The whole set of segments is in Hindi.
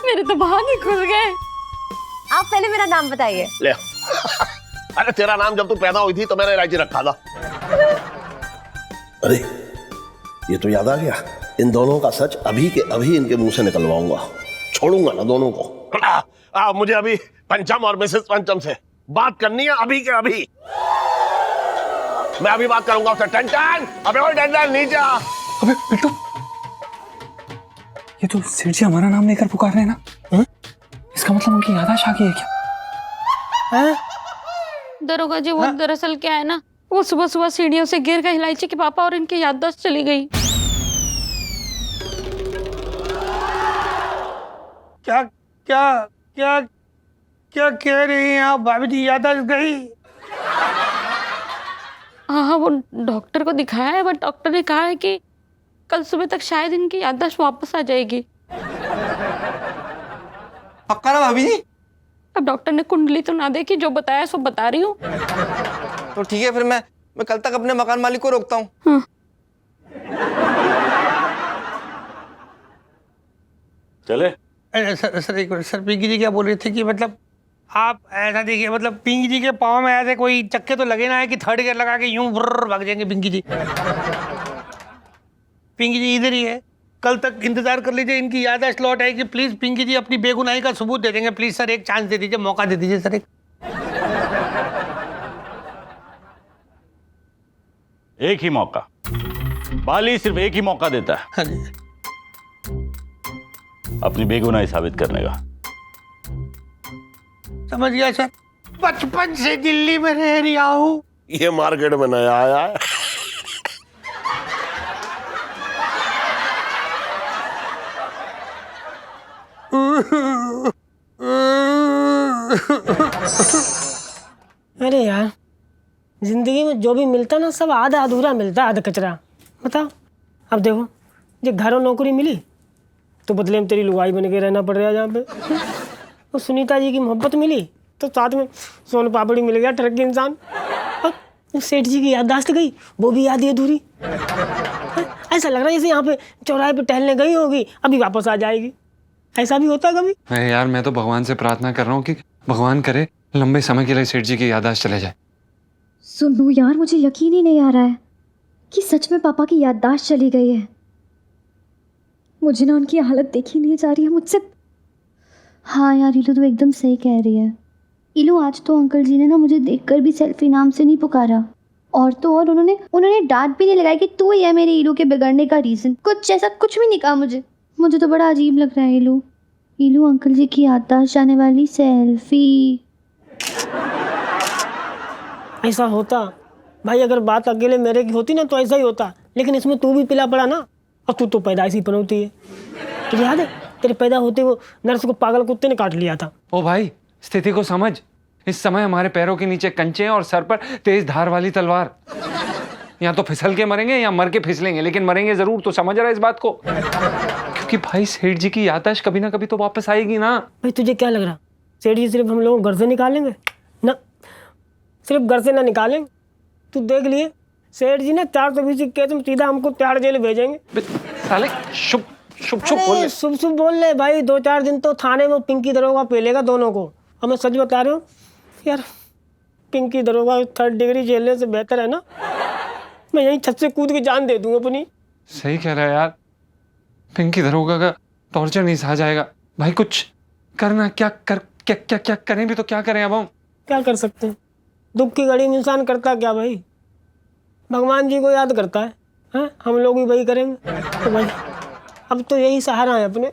मेरे तो भाग ही खुल गए। आप पहले मेरा नाम बताइए। ले अरे तेरा नाम जब तू पैदा हुई थी तो मैंने इलायची रखा था। अरे ये तो याद आ गया, इन दोनों का सच अभी के अभी इनके मुंह से निकलवाऊंगा, छोड़ूंगा ना दोनों को। मुझे अभी पंचम और मिसेस पंचम से बात करनी है, अभी के अभी। मैं अभी बात करूंगा उससे। टन अबे वो टन नीचे आ। अबे बिट्टू, ये तो सेठ जी हमारा नाम लेकर पुकार रहे हैं ना? इसका मतलब उनकी याददाश्त आ गई है क्या? दरोगा जी, वो दरअसल क्या है ना, वो सुबह सुबह सीढ़ियों से गिर गए इलायची के पापा और इनकी याददाश्त चली गई। क्या क्या क्या क्या कह रही हैं आप भाभी जी? याददाश्त गई? हाँ, वो डॉक्टर को दिखाया है, बट डॉक्टर ने कहा है कि कल सुबह तक शायद इनकी याददाश्त वापस आ जाएगी। पक्का ना भाभी जी? अब डॉक्टर ने कुंडली तो ना देखी, जो बताया सो बता रही हूँ। तो ठीक है, फिर मैं कल तक अपने मकान मालिक को रोकता हूँ। हाँ। चले सर एक मिनट सर, पिंकी जी क्या बोल रहे थे कि मतलब आप ऐसा देखिए, मतलब पिंकी जी के पाँव में ऐसे कोई चक्के तो लगे ना है कि थर्ड गियर लगा के यूं भाग जाएंगे पिंकी जी? पिंकी जी इधर ही है, कल तक इंतजार कर लीजिए, इनकी याददाश्त लौट आएगी। प्लीज पिंकी जी अपनी बेगुनाही का सबूत दे देंगे। प्लीज सर एक चांस दे दीजिए, मौका दे दीजिए सर। एक ही मौका, बाली सिर्फ एक ही मौका देता है हाँ जी। अपनी बेगुनाही साबित करने का। समझ गया सर, बचपन से दिल्ली में रह रहा हूँ। ये मार्केट में नया आया है। अरे यार, जिंदगी में जो भी मिलता ना सब आधा अधूरा मिलता है, आधा कचरा। बताओ, अब देखो, जो घरों नौकरी मिली तो बदले में तेरी लुगाई बन के रहना पड़ रहा है जहाँ पे। तो सुनीता जी की मोहब्बत मिली तो साथ में सोन पापड़ी मिल गया, ट्रक के इंसान। अब सेठ जी की याददाश्त गई, वो भी याद ही अधूरी। ऐसा लग रहा है जैसे यहाँ पे चौराहे पे टहलने गई होगी, अभी वापस आ जाएगी। ऐसा भी होता है कभी? अरे यार, मैं तो भगवान से प्रार्थना कर रहा हूँ कि भगवान करे लंबे समय के लिए सेठ जी की याददाश्त चले जाए। सुनो यार, मुझे यकीन ही नहीं आ रहा है कि सच में पापा की याददाश्त चली गई है। मुझे ना उनकी हालत देखी नहीं जा रही है मुझसे। हाँ यार, इलू तो एकदम सही कह रही है। इलू, आज तो अंकल जी ने ना मुझे देखकर भी सेल्फी नाम से नहीं पुकारा, और तो और उन्होंने डांट भी नहीं लगाई कि तू ही है मेरे इलू के बिगड़ने का रीजन। कुछ ऐसा कुछ भी नहीं कहा मुझे तो बड़ा अजीब लग रहा है। इलू अंकल जी की याददाश्त जाने वाली सेल्फी। ऐसा होता भाई, अगर बात अकेले मेरे की होती ना तो ऐसा ही होता, लेकिन इसमें तू भी पिला पड़ा ना, और तू तो पैदाइशी पनौती है। तुझे याद है तेरे पैदा होते वो नर्स को पागल कुत्ते ने काट लिया था। ओ भाई, स्थिति को समझ। इस समय हमारे पैरों के नीचे कंचे और सर पर तेज धार वाली तलवार। या तो फिसल के मरेंगे या मर के फिसलेंगे, लेकिन मरेंगे जरूर। तो समझ रहा है इस बात को? क्योंकि भाई सेठ जी की याददाश्त कभी ना कभी तो वापस आएगी ना। भाई तुझे क्या लग रहा सेठ जी सिर्फ हम लोगों को घर से निकालेंगे? ना, सिर्फ घर से ना निकालेंगे, तू देख लिए सेठ जी ने 420 केस में सीधा हमको तिहाड़ जेल भेजेंगे। साले शुभ शुभ शुभ बोल ले। शुभ शुभ बोल ले भाई, 2-4 दिन तो थाने में पिंकी दरोगा पेलेगा दोनों को। और मैं सच बता रहा हूँ यार, पिंकी दरोगा 3rd डिग्री झेलने से बेहतर है ना, मैं यहीं छत से कूद के जान दे दूँ अपनी। सही कह रहा है यार, पिंकी दरोगा का टॉर्चर नहीं सहा जाएगा। भाई कुछ करना, क्या करें भी तो क्या करें अब हम? क्या कर सकते हैं, दुख की घड़ी में इंसान करता क्या भाई? भगवान जी को याद करता है, हैं? हम लोग भी वही करेंगे। तो भाई अब तो यही सहारा है अपने।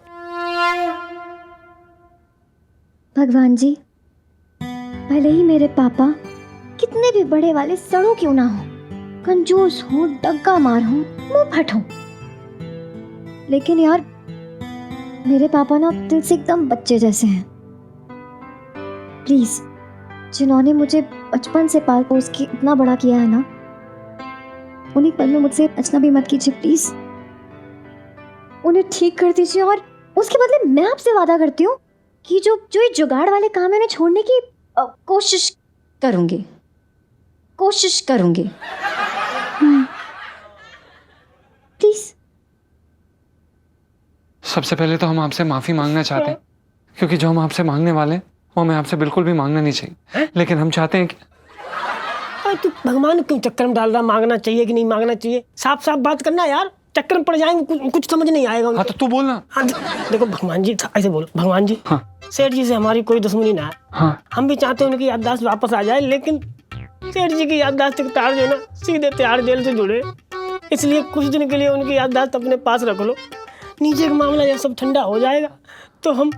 भगवान जी, भले ही मेरे पापा कितने भी बड़े वाले सड़ों क्यों ना हो, कंजूस हो, डग्गा मार हो, मुंह फट हो, लेकिन यार मेरे पापा ना दिल से एकदम बच्चे जैसे हैं। प्लीज, जिन्होंने मुझे बचपन से पाल पोस के इतना बड़ा किया है ना, उन्हीं पल में मुझसे अजनबी मत कीजिए प्लीज। उन्हें ठीक कर दीजिए, और उसके बदले मैं आपसे वादा करती हूँ कि जो ये जुगाड़ वाले काम है उन्हें छोड़ने की कोशिश करूंगी। प्लीज। सबसे पहले तो हम आपसे माफी मांगना चाहते हैं क्योंकि जो हम आपसे मांगने वाले हैं वो हमें आपसे बिल्कुल भी मांगना नहीं चाहिए, लेकिन हम चाहते हैं कि अरे तू भगवान क्यों चक्कर में डाल रहा, मांगना चाहिए कि नहीं मांगना चाहिए? साफ साफ बात करना यार, चक्कर में पड़ जाएंगे, कुछ समझ नहीं आएगा उनको। हाँ तो तू बोलना। हाँ, देखो भगवान जी, ऐसे बोलो भगवान जी, हाँ सेठ जी से हमारी कोई दुश्मनी ना है। हाँ हम भी चाहते हैं उनकी याददाश्त वापस आ जाए, लेकिन सेठ जी की याददाश्त के तार जो है ना सीधे तिहाड़ जेल से जुड़े, इसलिए कुछ दिन के लिए उनकी याददाश्त अपने पास रख लो। नीचे का मामला जब सब ठंडा हो जाएगा तो हम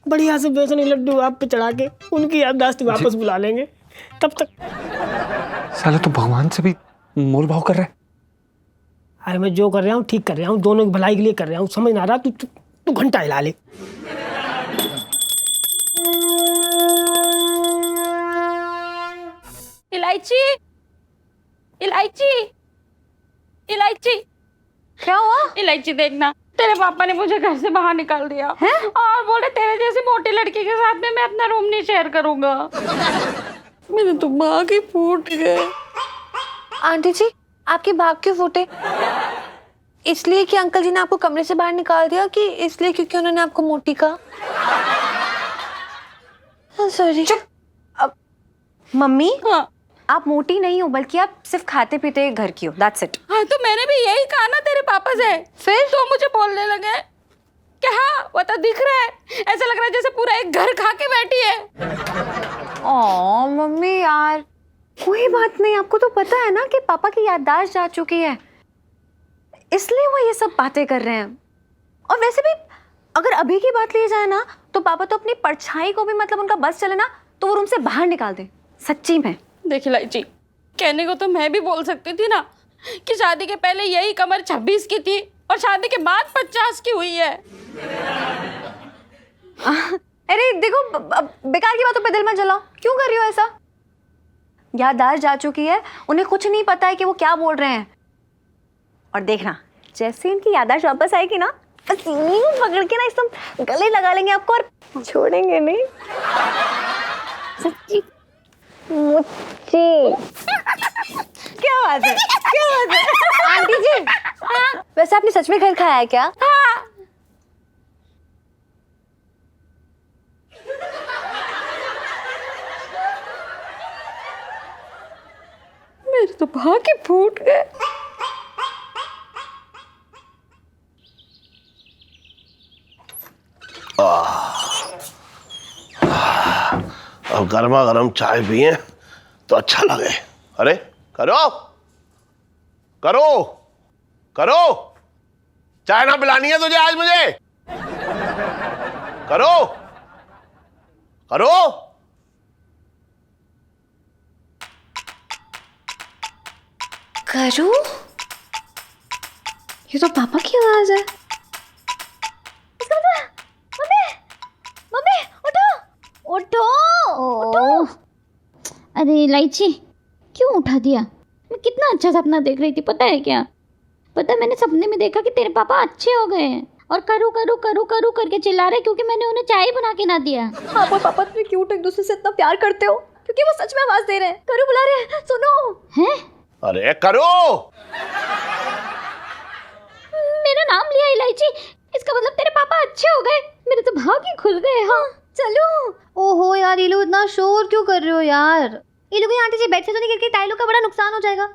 बढ़िया से बेसन लड्डू आप पे चढ़ा के उनकी याददाश्त वापस बुला लेंगे। तब तक साला तू भगवान से भी मोल भाव कर रहा है। अरे मैं जो कर रहा हूँ ठीक कर रहा हूँ, दोनों की भलाई के लिए कर रहा हूँ, समझ ना रहा? तू घंटा हिला ले। इलायची, इलायची, इलायची। क्या हुआ? इलायची देखना, तेरे पापा ने मुझे घर से बाहर निकाल दिया और बोले तेरे जैसी मोटी लड़की के साथ में मैं अपना रूम नहीं शेयर करूंगा। मेरे तो भाग ही फूट गए। आंटी जी, आपके भाग क्यों फूटे? इसलिए कि अंकल जी ने आपको कमरे से बाहर निकाल दिया, कि इसलिए क्योंकि उन्होंने आपको मोटी कहा? सॉरी। चुप। अब मम्मी, हाँ आप मोटी नहीं हो, बल्कि आप सिर्फ खाते पीते घर की हो, दैट्स इट। हाँ तो मैंने भी यही कहा ना तेरे पापा से, फिर तो मुझे बोलने लगे क्या? हाँ वो तो दिख रहा है, ऐसा लग रहा है जैसे पूरा एक घर खा के बैठी है। ओ मम्मी यार, कोई बात नहीं, आपको तो पता है ना कि पापा की याददाश्त जा चुकी है, इसलिए वो ये सब बातें कर रहे हैं। और वैसे भी अगर अभी की बात ली जाए ना, तो पापा तो अपनी परछाई को भी, मतलब उनका बस चले ना तो वो रूम से बाहर निकाल दे, सच्ची में। देख इलायची, कहने को तो मैं भी बोल सकती थी ना कि शादी के पहले यही कमर 26 की थी और शादी के बाद 50 की हुई है। अरे देखो, बेकार की बातों पे दिल मत जलाओ, क्यों कर रही हो ऐसा? याददाश्त जा चुकी है, उन्हें कुछ नहीं पता है कि वो क्या बोल रहे हैं। और देखना, जैसे इनकी याददाश्त वापस आएगी ना, सीने को पकड़ के ना एकदम गले लगा लेंगे आपको और छोड़ेंगे नहीं। सच्ची मुझे क्या बात है, क्या बात है? आंटी जी, हाँ? वैसे आपने सच में खैर खाया है क्या? हाँ। मेरे तो भाग ही फूट गए। अब गर्मा गर्म चाय पिए तो अच्छा लगे। अरे करो करो करो, चाय ना पिलानी है तुझे आज मुझे? करो करो। करू, ये तो पापा की आवाज है। मम्मी उठो, उठो, उठो। अरे इलायची, क्यों उठा दिया? मैं कितना अच्छा सपना देख रही थी, पता है क्या? पता है, मैंने सपने में देखा कि तेरे पापा अच्छे हो गए हैं और करू करू करू करू करके चिल्ला रहे क्योंकि मैंने उन्हें चाय बना के ना दिया। आप और पापा इतने क्यूट एक दूसरे से इतना प्यार करते हो, क्योंकि वो सच में आवाज दे रहे हैं, करू बुला रहे हैं, सुनो। हैं? अरे करो। मेरा नाम लिया इलायची, इसका मतलब तेरे पापा अच्छे हो गए। मेरे तो भाग ही खुल गए। हाँ चलो। ओहो यार, ये लोग इतना शोर क्यों कर रहे हो यार? ये लोग, आंटी जी बेड से तो नहीं गिर के, टाइलों का बड़ा नुकसान हो जाएगा।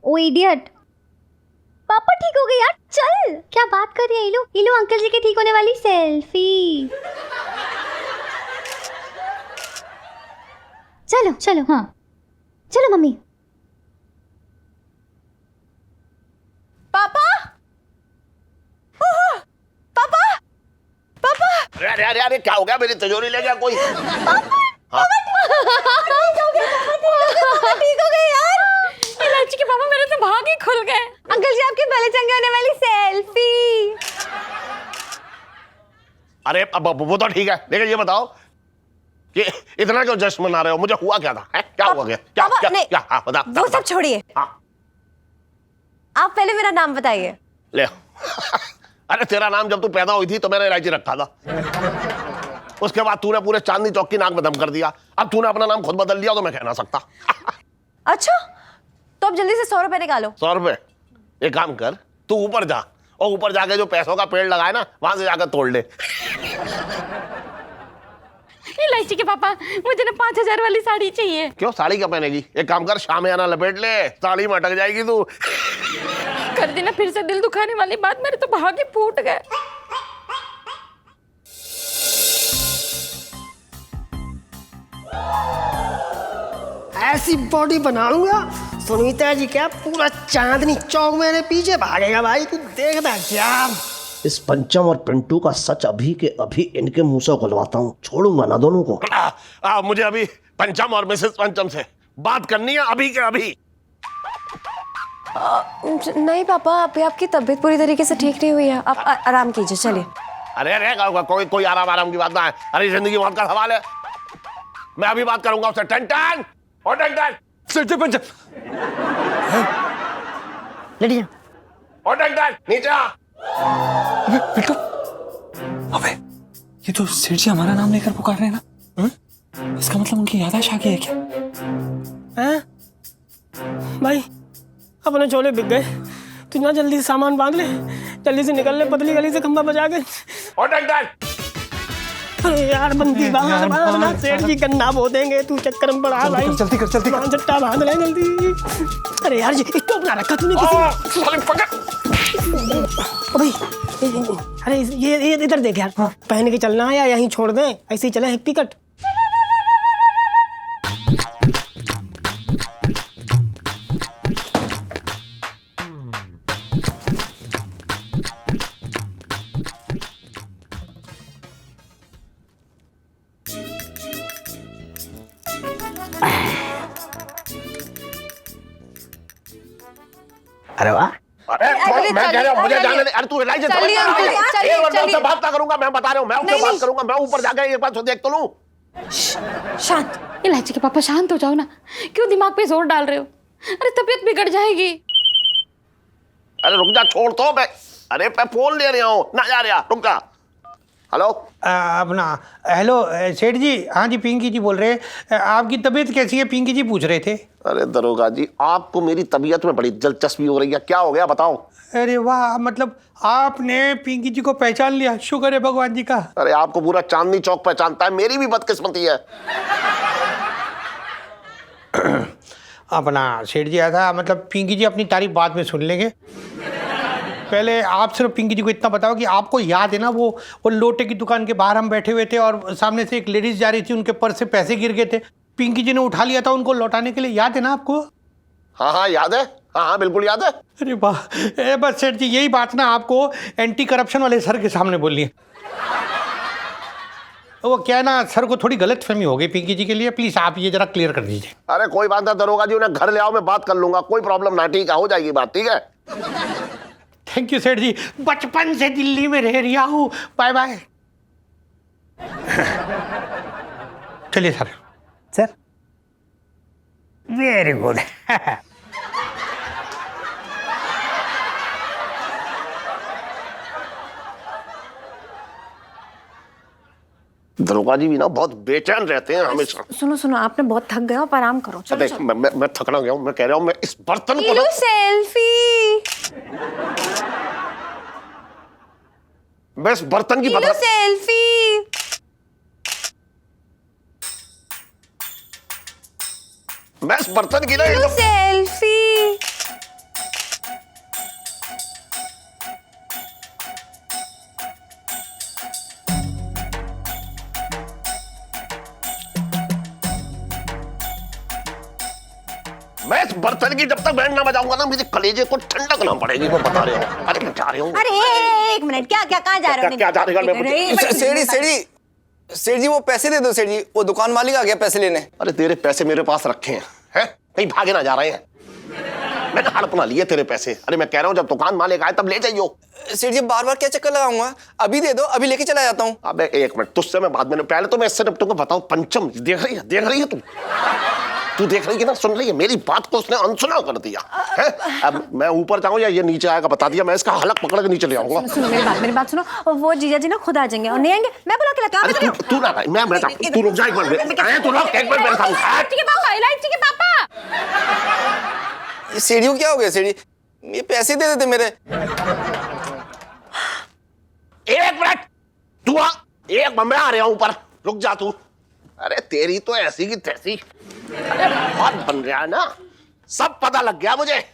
ओ इडियट, पापा ठीक हो गए यार, चल। क्या बात कर रही है इलू? इलू अंकल जी के ठीक होने वाली सेल्फी। चलो चलो, हाँ चलो मम्मी। पापा, पापा, पापा। अरे अरे अरे क्या हो गया? मेरी तिजोरी ले गया कोई? हाँ? ठीक हो गए यार। इलायची के पापा मेरे तो भाग ही खुल गए। अंकल जी आपके पहले चंगे होने वाली सेल्फी। अरे अब वो तो ठीक है, लेकिन ये बताओ कि इतना क्यों जश्न मना रहे हो? मुझे हुआ क्या था? क्या हुआ? क्या क्या क्या, नहीं, क्या? हाँ बता, वो सब छोड़िए, हाँ आप पहले मेरा नाम बताइए। ले। अरे तेरा नाम जब तू पैदा हुई थी तो मैंने इलायची रखा था। उसके बाद तूने पूरे चांदनी चौक की नाक में दम कर दिया। अब तूने अपना नाम खुद बदल लिया तो मैं कह ना सकता। अच्छा, तो अब जल्दी से 100 रुपए निकालो। 100 रुपए? एक काम कर, तू ऊपर जा और ऊपर जाके जो पैसों का पेड़ लगाए ना वहां से जाकर तोड़ ले। इलायची के पापा, मुझे ना 5,000 वाली साड़ी चाहिए। क्यों, साड़ी क्या पहनेगी? एक काम कर, शाम आना लपेट ले, साड़ी में अटक जाएगी तू। कर दी ना फिर से दिल दुखाने वाली बात, मेरे तो भाग ही फूट गए। ऐसी बॉडी बनाऊंगा सुनीता जी क्या पूरा चांदनी चौक मेरे पीछे भागेगा भाई, तू देखता क्या। इस पंचम और पिंटू का सच अभी के अभी इनके मुंह से खुलवाता हूँ, छोड़ूंगा ना दोनों को। मुझे अभी पंचम और मिसेस पंचम से बात करनी है, अभी के अभी। नहीं पापा, अभी आपकी तबीयत पूरी तरीके से ठीक नहीं हुई है, आप आराम कीजिए, चलिए। अरे अरे कोई आराम की बात ना है, अरे जिंदगी मौत का सवाल है। मैं अभी बात करूंगा उससे। टन और टन सच पंचम लेटी और टन नीचे आ। बिल्टू, अबे ये तो सेठ जी हमारा नाम लेकर पुकार रहे हैं ना? इसका मतलब उनकी याददाश्त आ गई है क्या? हैं भाई, अपने चोले बिक गए, तू ना जल्दी से सामान बांध ले, जल्दी से निकल ले पतली गली से खंबा बजा के। और टन अरे यार बंदी बांध, सेठ जी गन्ना बो देंगे, तू चक्कर में पड़ा भाई। जल्दी कर बांध चट्टा बांध ले जल्दी। अरे यार ये स्टॉप ना रखा तूने किसी। भाई अरे ये इधर देख यार, पहन के चलना है या यहीं छोड़ दें, ऐसे ही चले हिप्पी कट। अरे वाह, अरे मैं कह रहा हूँ मुझे जाने दे। अरे तू रिलाइज से बात ना करूंगा, मैं बता रहा हूँ, मैं उससे बात करूंगा, मैं ऊपर जाकर एक बार तो देख तो लूं। शांत। इलायची के पापा शांत हो जाओ ना, क्यों दिमाग पे जोर डाल रहे हो? अरे तबीयत बिगड़ जाएगी। अरे रुक जा, छोड़ तो मैं, अरे मैं फोन ले रहा हूँ ना, जा रहा, रुक जा। हेलो अपना हेलो सेठ जी, हाँ जी पिंकी जी बोल रहे हैं, आपकी तबीयत कैसी है? पिंकी जी पूछ रहे थे। अरे दरोगा जी, आपको मेरी तबीयत में बड़ी दिलचस्पी हो रही है, क्या हो गया बताओ। अरे वाह, मतलब आपने पिंकी जी को पहचान लिया, शुक्र है भगवान जी का। अरे आपको पूरा चांदनी चौक पहचानता है, मेरी भी बदकिस्मती है। अपना सेठ जी ऐसा, मतलब पिंकी जी अपनी तारीफ बाद में सुन लेंगे, पहले आप सिर्फ पिंकी जी को इतना बताओ कि आपको याद है ना वो लोटे की दुकान के बाहर हम बैठे हुए थे और सामने से एक लेडीज जा रही थी, उनके पर्स से पैसे गिर गए थे, पिंकी जी ने उठा लिया था उनको लौटाने के लिए, याद है ना आपको? हाँ याद है, हाँ बिल्कुल याद है। अरे वाह, बस सेठ जी यही बात ना आपको एंटी करप्शन वाले सर के सामने बोलनी है। वो क्या है ना, सर को थोड़ी गलतफहमी हो गई पिंकी जी के लिए, प्लीज आप ये जरा क्लियर कर दीजिए। अरे कोई बात नहीं दरोगा जी, उन्हें घर ले आओ, मैं बात कर लूंगा, कोई प्रॉब्लम ना, ठीक है, हो जाएगी बात, ठीक है। थैंक यू सेठ जी, बचपन से दिल्ली में रह रहा हूँ, बाय बाय। चलिए सर। Sir very good. दरोगा जी भी ना बहुत बेचैन रहते हैं हमेशा। सुनो सुनो, आपने बहुत थक गए हो, आप आराम करो। चलो, देख मैं थकना गया हूँ, मैं कह रहा हूँ मैं इस बर्तन को सेल्फी, मैं इस बर्तन की सेल्फी। मैं इस बर्तन की ना सेल्फी। मैं इस बर्तन की जब तक बैंड ना बजाऊंगा ना, मुझे कलेजे को ठंडक ना पड़ेगी, मैं बता रहा हूँ। अरे मैं जा रहा हूँ। अरे एक मिनट, क्या क्या कहाँ जा रहे हो? क्या जा रहे हो? सेठ जी वो पैसे दे दो सेठ जी, वो दुकान मालिक आ गया पैसे लेने। अरे तेरे पैसे मेरे पास रखे हैं, कहीं भागे ना जा रहे हैं? मैंने हड़प ना लिए तेरे पैसे। अरे मैं कह रहा हूँ जब दुकान मालिक आए तब ले जाइयो। सेठ जी बार बार क्या चक्कर लगाऊंगा, अभी दे दो, अभी लेके चला जाता हूँ। अबे एक मिनट, तुझसे मैं बाद में, पहले तो मैं इससे निपटूंगा। बताओ पंचम देख रही है तू देख रही है ना, सुन रही है? मेरी बात को उसने अनसुना कर दिया है। अब मैं ऊपर जाऊं या ये नीचे आएगा बता दिया, मैं इसका हलक पकड़ के नीचे ले आऊंगा। सुनो मेरी बात सुनो, वो जीजा जी ना खुद आ जाएंगे और नहीं आएंगे, मैं बुला के लाता हूं। तू ना, मैं तू रुक जा एक मिनट, तू रुक एक मिनट मेरे साथ। इलायची के पापा सेठ जी को क्या हो गया सेठ जी, ये पैसे दे देते मेरे। एक मैं आ रहा हूं ऊपर, रुक जा तू। अरे तेरी तो ऐसी की तैसी। अरे बहुत बन रहा है ना, सब पता लग गया मुझे।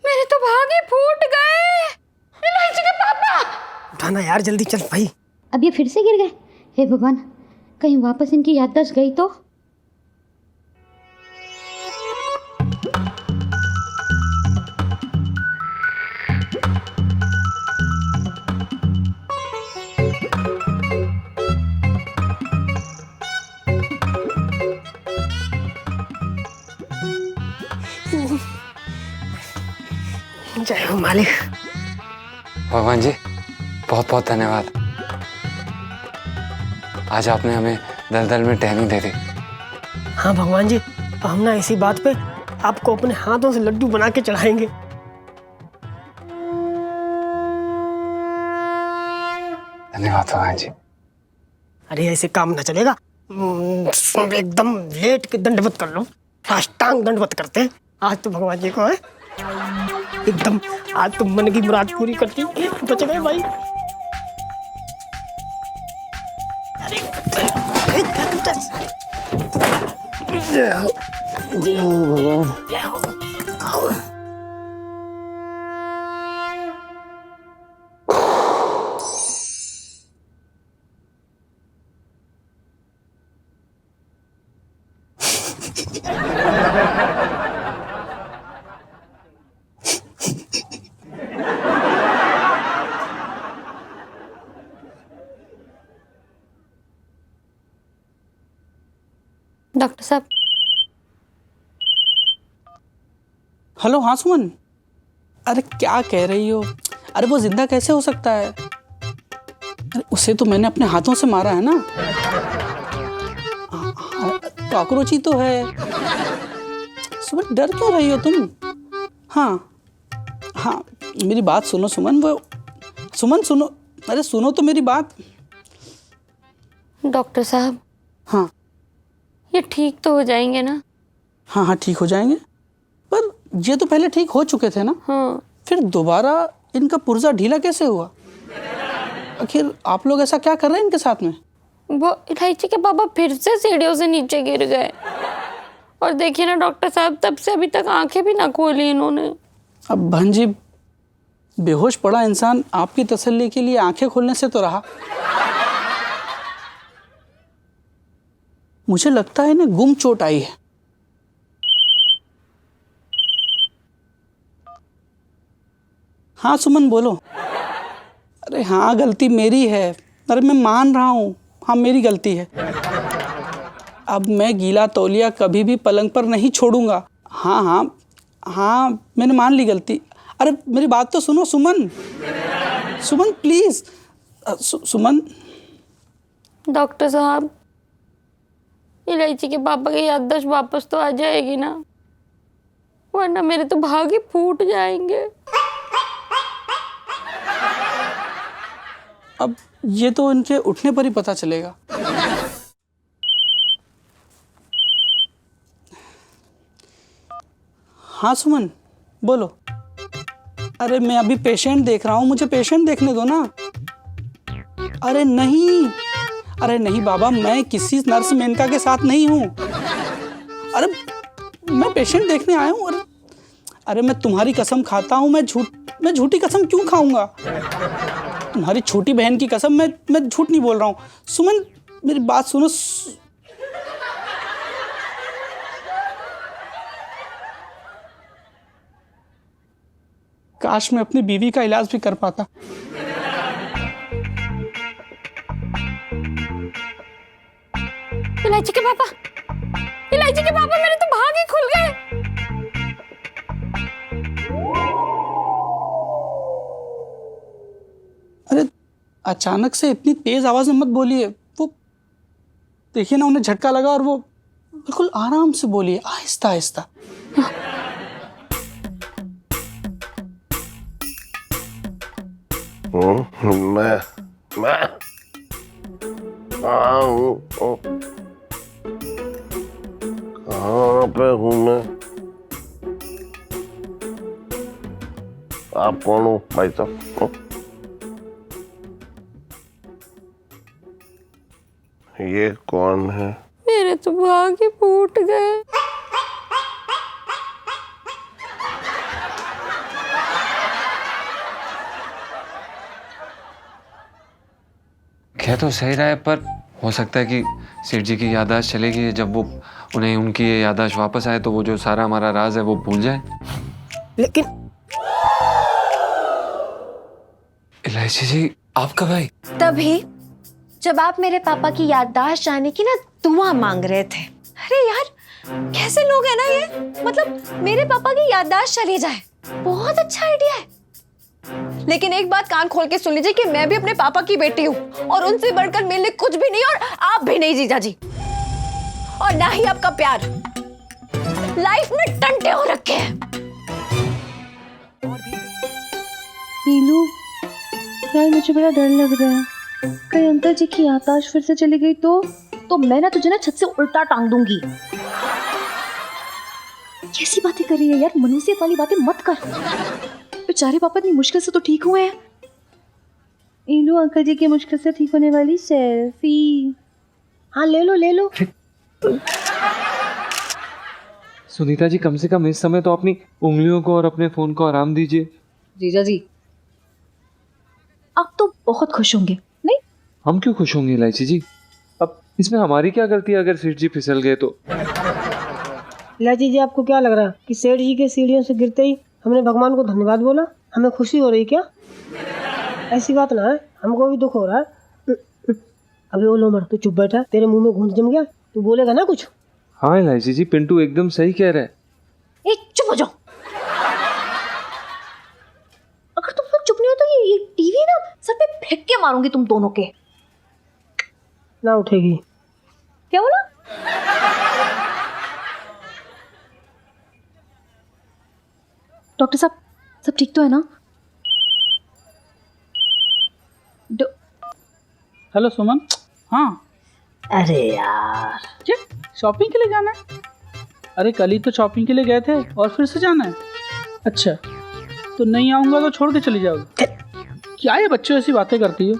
मेरे तो भागे फूट गए। इलायची के पापा, उठाना यार जल्दी, चल भाई। अब ये फिर से गिर गए। हे भगवान, कहीं वापस इनकी याददाश्त गई तो। जय हो मालिक। भगवान जी, बहुत बहुत धन्यवाद। आज आपने हमें दलदल में टहनी दे दी। हाँ भगवान जी, हम ना इसी बात पे आपको अपने हाथों से लड्डू बना के चढ़ाएंगे। धन्यवाद भगवान जी। अरे ऐसे काम ना चलेगा, एकदम लेट के दंडवत कर लो, साष्टांग दंडवत करते हैं। आज तो भगवान जी को है एकदम, आज तो मन की मुराद पूरी करती बच गए भाई। डॉक्टर साहब। हेलो, हाँ सुमन। अरे क्या कह रही हो? अरे वो जिंदा कैसे हो सकता है? अरे उसे तो मैंने अपने हाथों से मारा है ना। कॉकरोच ही तो है। सुमन डर क्यों रही हो तुम? हाँ हाँ, मेरी बात सुनो सुमन। वो सुमन सुनो, अरे सुनो तो मेरी बात। डॉक्टर साहब। हाँ, ये ठीक तो हो जाएंगे ना? हाँ हाँ, ठीक हो जाएंगे। पर ये तो पहले ठीक हो चुके थे ना। हाँ। फिर दोबारा इनका पुर्जा ढीला कैसे हुआ? आखिर आप लोग ऐसा क्या कर रहे हैं इनके साथ में? वो इलायची के पापा फिर से सीढ़ियों से नीचे गिर गए। और देखिए ना डॉक्टर साहब, तब से अभी तक आंखें भी ना खोली इन्होंने। अब बहन जी, बेहोश पड़ा इंसान आपकी तसल्ली के लिए आंखें खोलने से तो रहा। मुझे लगता है इन्हें गुम चोट आई है। हाँ सुमन बोलो। अरे हाँ, गलती मेरी है। अरे मैं मान रहा हूँ, हाँ मेरी गलती है। अब मैं गीला तौलिया कभी भी पलंग पर नहीं छोड़ूंगा। हाँ हाँ हाँ, मैंने मान ली गलती। अरे मेरी बात तो सुनो सुमन। सुमन प्लीज। सुमन। डॉक्टर साहब, इलायची के पापा की याददाश्त वापस तो आ जाएगी ना, वरना मेरे तो भाग ही फूट जाएंगे। अब ये तो इनके उठने पर ही पता चलेगा। हाँ सुमन बोलो। अरे मैं अभी पेशेंट देख रहा हूँ, मुझे पेशेंट देखने दो ना। अरे नहीं, अरे नहीं बाबा, मैं किसी नर्स मेनका के साथ नहीं हूँ। अरे मैं पेशेंट देखने आया हूँ। अरे मैं तुम्हारी कसम खाता हूँ, मैं झूठी कसम क्यों खाऊंगा? तुम्हारी छोटी बहन की कसम, मैं झूठ नहीं बोल रहा हूँ। सुमन मेरी बात सुनो। काश मैं अपनी बीवी का इलाज भी कर पाता। इलायची के पापा, इलायची के पापा, मेरे तो भाग ही खुल गए। अरे अचानक से इतनी तेज आवाज में मत बोलिए। वो देखिए ना, उन्हें झटका लगा और वो बिल्कुल आराम से बोलिए, आहिस्ता आहिस्ता। मैं कहाँ हूँ? कहाँ पे हूँ मैं? आप कौन हो भाई साहब? ये कौन है? मेरे तो भाग ही फूट गए। कह तो सही रहा है, पर हो सकता है कि सेठ जी की याददाश्त चली गई है। जब वो उन्हें उनकी ये याददाश्त वापस आए तो वो जो सारा हमारा राज है वो भूल जाए। लेकिन इलायची जी, आप कब आई? तभी जब आप मेरे पापा की याददाश्त जाने की ना दुआ मांग रहे थे। अरे यार, कैसे लोग हैं ना ये, मतलब मेरे पापा की याददाश्त चली जाए, बहुत अच्छा आइडिया है। लेकिन एक बात कान खोल के सुन लीजिए कि मैं भी अपने पापा की बेटी हूँ और उनसे बढ़कर मेरे लिए कुछ भी नहीं, और आप भी नहीं जीजा जी, और ना ही आपका प्यार। लाइफ में टंटे हो रखे हैं। नीलू, यार मुझे बड़ा डर लग रहा है। कहीं अंकल जी की याददाश्त फिर से चली गई तो मैं ना तुझे ना छत से उल्टा टांग दूंगी। कैसी बातें कर रही है यार, मनुष्यत वाली बातें मत कर। बेचारे पापा इतनी मुश्किल से तो ठीक हुए हैं। नीलू, अंकल जी की मुश्किल से ठीक होने वाली सेल्फी। हाँ ले लो ले लो। सुनीता जी, कम से कम इस समय तो अपनी उंगलियों को और अपने फोन को आराम दीजिए। जीजा जी, आप तो बहुत खुश होंगे नहीं? हम क्यों खुश होंगे इलायची जी? अब इसमें हमारी क्या गलती है अगर सेठ जी फिसल गए तो? इलायची जी, आपको क्या लग रहा है कि सेठ जी के सीढ़ियों से गिरते ही हमने भगवान को धन्यवाद बोला, हमें खुशी हो रही क्या? ऐसी बात ना है, हमको भी दुख हो रहा है। अबे ओ लोमड़, तू चुप बैठा, तेरे मुंह में घूंट जम गया, तू बोलेगा ना कुछ? हाँ इलायची जी, पिंटू एकदम सही कह रहा है। ए, चुप हो जाओ। अगर तुम लोग चुप नहीं हो तो ये टीवी ना सर पे फेंक के मारूंगी तुम दोनों के। ना उठेगी। क्या बोला? डॉक्टर साहब, सब ठीक तो है ना? हेलो सुमन। हाँ, अरे यार, क्या शॉपिंग के लिए जाना है? अरे कल ही तो शॉपिंग के लिए गए थे और फिर से जाना है? अच्छा, तो नहीं आऊँगा तो छोड़ के चली जाओगे? क्या ये बच्चों ऐसी बातें करती हो?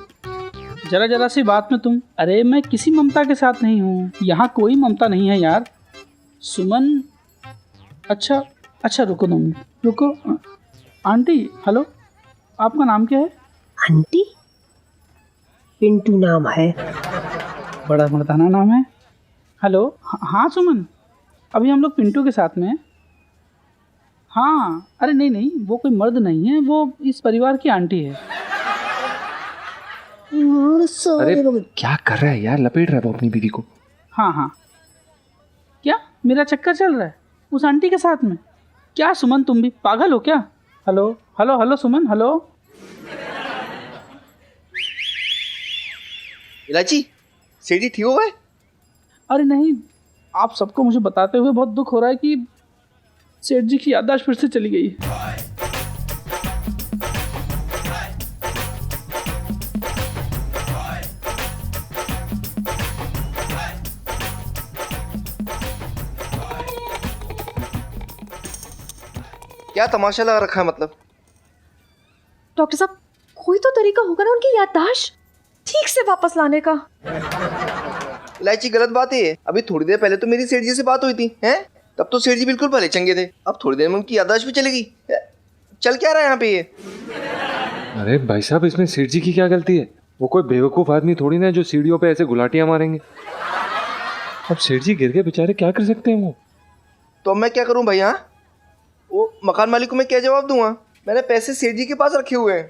जरा जरा सी बात में तुम। अरे मैं किसी ममता के साथ नहीं हूँ, यहाँ कोई ममता नहीं है यार। सुमन, अच्छा अच्छा रुको 2 मिनट, रुको। आंटी, हेलो, आपका नाम क्या है? आंटी? पिंटू नाम है। बड़ा मर्दाना नाम है। हेलो, हाँ सुमन, अभी हम लोग पिंटू के साथ में हैं। हाँ, अरे नहीं नहीं, वो कोई मर्द नहीं है, वो इस परिवार की आंटी है। अरे क्या कर रहा है यार, लपेट रहा है वो अपनी बीवी को। हाँ हाँ, क्या मेरा चक्कर चल रहा है उस आंटी के साथ में? क्या सुमन, तुम भी पागल हो क्या? हेलो हेलो हेलो सुमन, हेलो। इलायची, सेठ जी ठीक हो गए? अरे नहीं, आप सबको मुझे बताते हुए बहुत दुख हो रहा है कि सेठ जी की याददाश्त फिर से चली गई है। क्या तमाशा लगा रखा है मतलब? डॉक्टर साहब, कोई तो तरीका होगा ना उनकी याददाश्त ठीक से वापस लाने का। इलायची, गलत बात है। अभी थोड़ी देर पहले तो मेरी सेठ जी से बात हुई थी, हैं? तब तो सेठ जी बिल्कुल भले चंगे थे। अब थोड़ी देर में उनकी याददाश्त भी चलेगी। चल क्या रहा है यहाँ पे ये? अरे भाई साहब, इसमें सेठ जी की क्या गलती है? वो कोई बेवकूफ आदमी थोड़ी ना जो सीढ़ियों पे ऐसे गुलाटियां मारेंगे। अब सेठ जी गिर गए बेचारे, क्या कर सकते हैं वो? तो अब मैं क्या करूं भाई? हाँ, वो मकान मालिक को मैं क्या जवाब दूंगा? मैंने पैसे सेठ जी के पास रखे हुए हैं।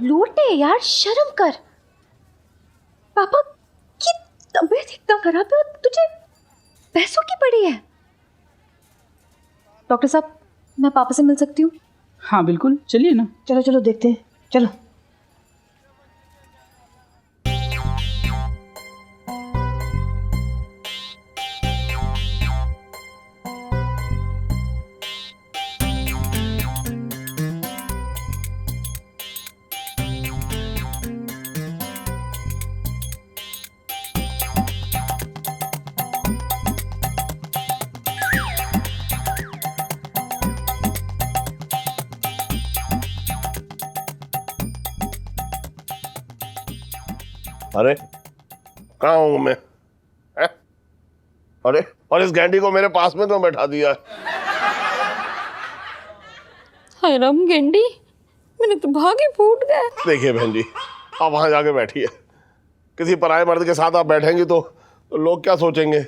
लोटे यार, शर्म कर। पापा की तबीयत एकदम खराब है और तुझे पैसों की पड़ी है। डॉक्टर साहब, मैं पापा से मिल सकती हूँ? हाँ बिल्कुल, चलिए ना। चलो चलो देखते हैं। चलो। अरे कहाँ हूँ मैं? हैं? अरे और इस गेंडी को मेरे पास में तो बैठा दिया है। हाय राम गेंडी, मेरे तो भाग ही फूट गए। देखिए बहन जी, आप वहां जाके बैठिए। किसी पराये मर्द के साथ आप बैठेंगी तो लोग क्या सोचेंगे?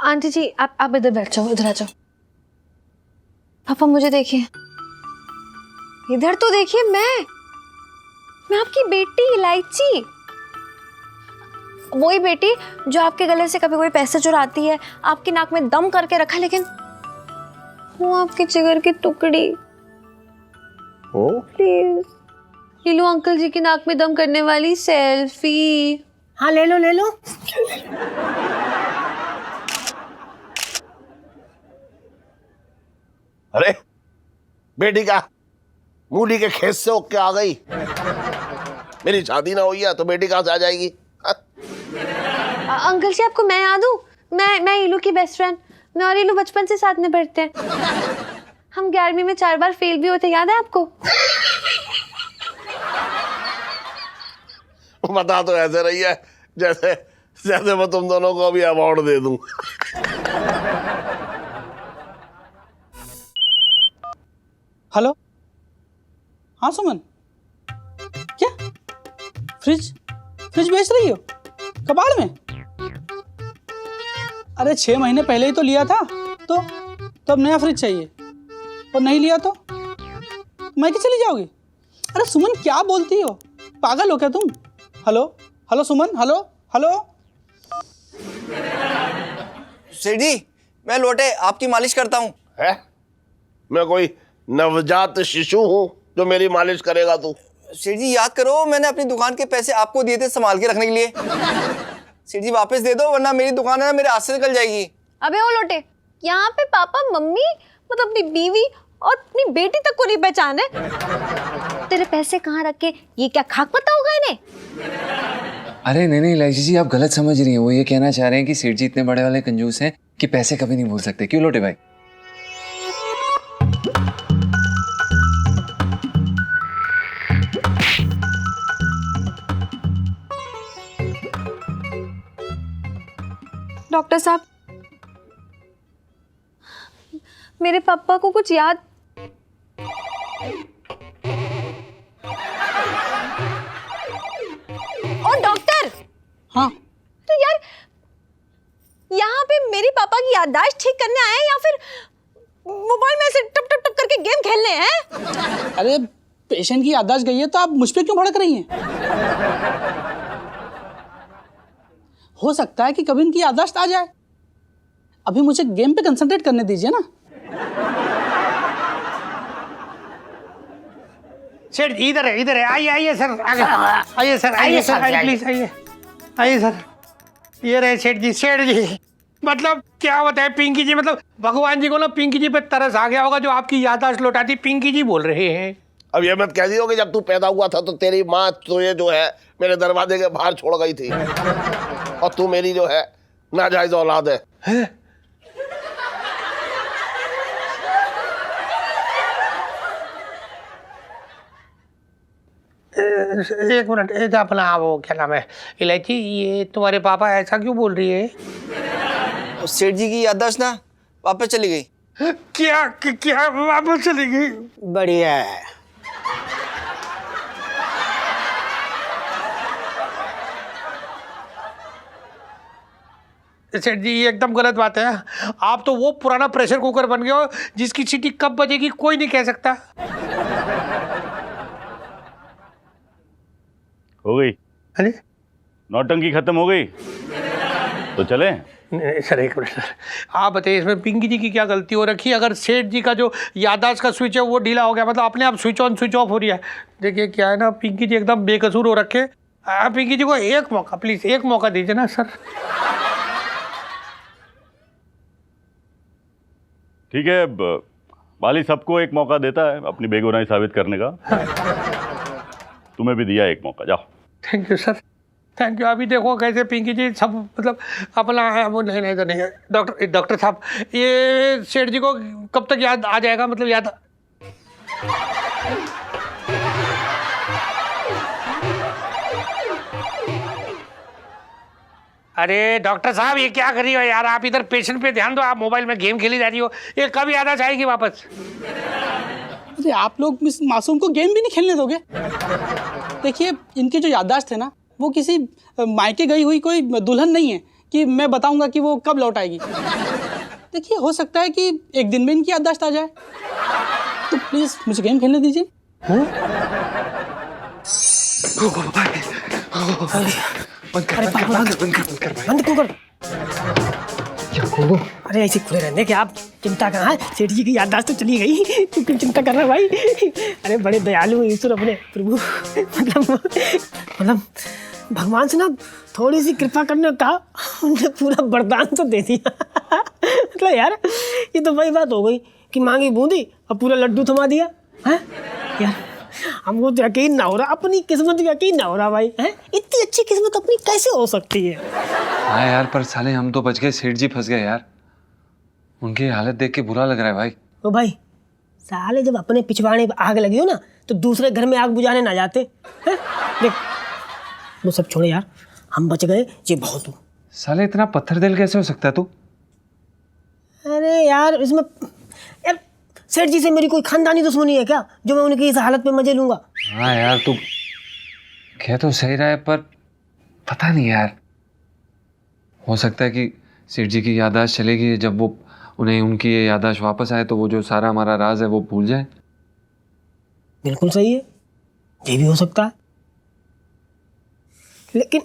आंटी जी आप इधर बैठ जाओ, इधर आ जाओ। पापा मुझे देखिए, इधर तो देखिए, मैं आपकी बेटी इलायची, वही बेटी जो आपके गले से कभी कोई पैसे चुराती है, आपकी नाक में दम करके रखा, लेकिन वो आपके जिगर की टुकड़ी। प्लीज ये लो अंकल जी की नाक में दम करने वाली सेल्फी। हाँ ले लो ले लो। अरे बेटी का मूली के खेत से होके आ गई। मेरी शादी ना हुई है तो बेटी कहाँ से आ जाएगी? अंकल जी आपको मैं याद हूँ, मैं इलू की बेस्ट फ्रेंड। मैं और इलू बचपन से साथ में पढ़ते हैं। हम 11वीं में 4 बार फेल भी होते, याद है आपको? बता तो ऐसे रही है जैसे जैसे मैं तुम दोनों को अभी अवार्ड दे दूं। हेलो, हाँ सुमन, क्या फ्रिज बेच रही हो कबाड़ में? अरे 6 महीने पहले ही तो लिया था, तो अब नया फ्रिज चाहिए और नहीं लिया तो मैं क्या चली जाओगी? अरे सुमन क्या बोलती हो, पागल हो क्या तुम? हेलो सुमन, हेलो। सेठ जी मैं लोटे आपकी मालिश करता हूँ। है? मैं कोई नवजात शिशु हूँ जो मेरी मालिश करेगा तू? सेठ जी याद करो, मैंने अपनी दुकान के पैसे आपको दिए थे संभाल के रखने के लिए। सेठ जी वापस दे दो, वरना मेरी दुकान है ना मेरे हाथ से निकल जाएगी। अबे ओ लोटे, यहाँ पे पापा मम्मी मतलब अपनी बीवी और अपनी बेटी तक को नहीं पहचाने। तेरे पैसे कहाँ रख के, ये क्या खाक पता होगा इन्हें? अरे नहीं इलायची जी, आप गलत समझ रही हैं। वो ये कहना चाह रहे हैं कि सेठ जी इतने बड़े वाले कंजूस हैं कि पैसे कभी नहीं भूल सकते। क्यों लोटे भाई? डॉक्टर साहब, मेरे पापा को कुछ याद। और डॉक्टर, हाँ तो यार यहाँ पे मेरे पापा की याददाश्त ठीक करने आए हैं या फिर मोबाइल में से टप टप टप करके गेम खेलने हैं? अरे पेशेंट की याददाश्त गई है तो आप मुझ पे क्यों भड़क रही हैं? हो सकता है कि कभी इनकी याददाश्त आ जाए। अभी मुझे गेम पे कंसंट्रेट करने दीजिए ना। सेठ इधर है, आइए सर, आइए सर, प्लीज आइए सर। ये रहे सेठ जी। मतलब क्या बताए पिंकी जी, मतलब भगवान जी को ना पिंकी जी पे तरस आ गया होगा जो आपकी याददाश्त लौटाती पिंकी जी बोल रहे हैं। अब ये मत कह दी हो कि जब तू पैदा हुआ था तो तेरी माँ तुझे जो है मेरे दरवाजे के बाहर छोड़ गई थी और तू मेरी जो है नाजायज औलाद है। एक मिनट, अपना वो क्या नाम है इलायची, ये तुम्हारे पापा ऐसा क्यों बोल रही है? सेठ जी की याददाश्त ना वापस चली गई। क्या वापस चली गई? बढ़िया है। सेठ जी ये एकदम गलत बात है। आप तो वो पुराना प्रेशर कुकर बन गए हो जिसकी सीटी कब बजेगी कोई नहीं कह सकता। हो गई अरे नौटंकी खत्म हो गई तो चले? नहीं सर, एक मिनट सर, आप बताइए इसमें पिंकी जी की क्या गलती हो रखी है? अगर सेठ जी का जो याददाश्त का स्विच है वो ढीला हो गया, मतलब अपने आप स्विच ऑन स्विच ऑफ हो रही है। देखिए क्या है ना, पिंकी जी एकदम बेकसूर हो रखे। आप पिंकी जी को एक मौका, प्लीज एक मौका दीजिए ना सर। ठीक है, बाली सबको एक मौका देता है अपनी बेगुनाही साबित करने का। तुम्हें भी दिया एक मौका, जाओ। Thank you sir, thank you. अभी देखो कैसे पिंकी जी सब मतलब अपना वो नहीं तो नहीं है। डॉक्टर साहब, ये सेठ जी को कब तक याद आ जाएगा, मतलब याद? अरे डॉक्टर साहब, ये क्या कर रही हो यार? आप इधर पेशेंट पे ध्यान दो, आप मोबाइल में गेम खेली जा रही हो। ये कब याद आ जाएगी वापस? अरे आप लोग इस मासूम को गेम भी नहीं खेलने दोगे? देखिए, इनकी जो याददाश्त है ना, वो किसी मायके गई हुई कोई दुल्हन नहीं है कि मैं बताऊंगा कि वो कब लौट आएगी। देखिए, हो सकता है कि एक दिन में इनकी याददाश्त आ जाए, तो प्लीज मुझे गेम खेलने दीजिए। बंद क्यों कर? अरे ऐसे खुले रहने के आप चिंता कहाँ है? सेठ जी की याददाश्त तो चली गई, तू क्यों चिंता कर रहा है भाई? अरे बड़े दयालु ईश्वर अपने प्रभु, मतलब भगवान से ना थोड़ी सी कृपा करने का, उनने पूरा वरदान तो दे दिया। मतलब यार, ये तो वही बात हो गई कि मांगी बूंदी और पूरा लड्डू थमा दिया है यार। हमको तो यकीन ना हो रहा, अपनी किस्मत पे यकीन ना हो रहा भाई। हैं, इतनी अच्छी किस्मत अपनी कैसे हो सकती है? हाँ यार, पर साले हम तो बच गए, सेठ जी फंस गए यार। उनकी हालत देख के बुरा लग रहा है भाई। तो भाई साले, जब अपने पिछवाड़े पे आग लगी हो ना, तो दूसरे घर में आग बुझाने ना जाते हैं? देख, वो सब छोड़े यार, हम बच गए, ये बहुत हो। साले इतना पत्थर दिल कैसे हो सकता है तू? अरे यार, इसमें यार सेठ जी से मेरी कोई खानदानी दुश्मनी है क्या, जो मैं उनकी इस हालत पे मजे लूंगा? हाँ यार, तू कह तो सही रहा है, पर पता नहीं यार, हो सकता है कि सेठ जी की याददाश्त चलेगी, जब वो उन्हें उनकी ये याददाश्त वापस आए तो वो जो सारा हमारा राज है वो भूल जाए। बिल्कुल सही है, ये भी हो सकता है, लेकिन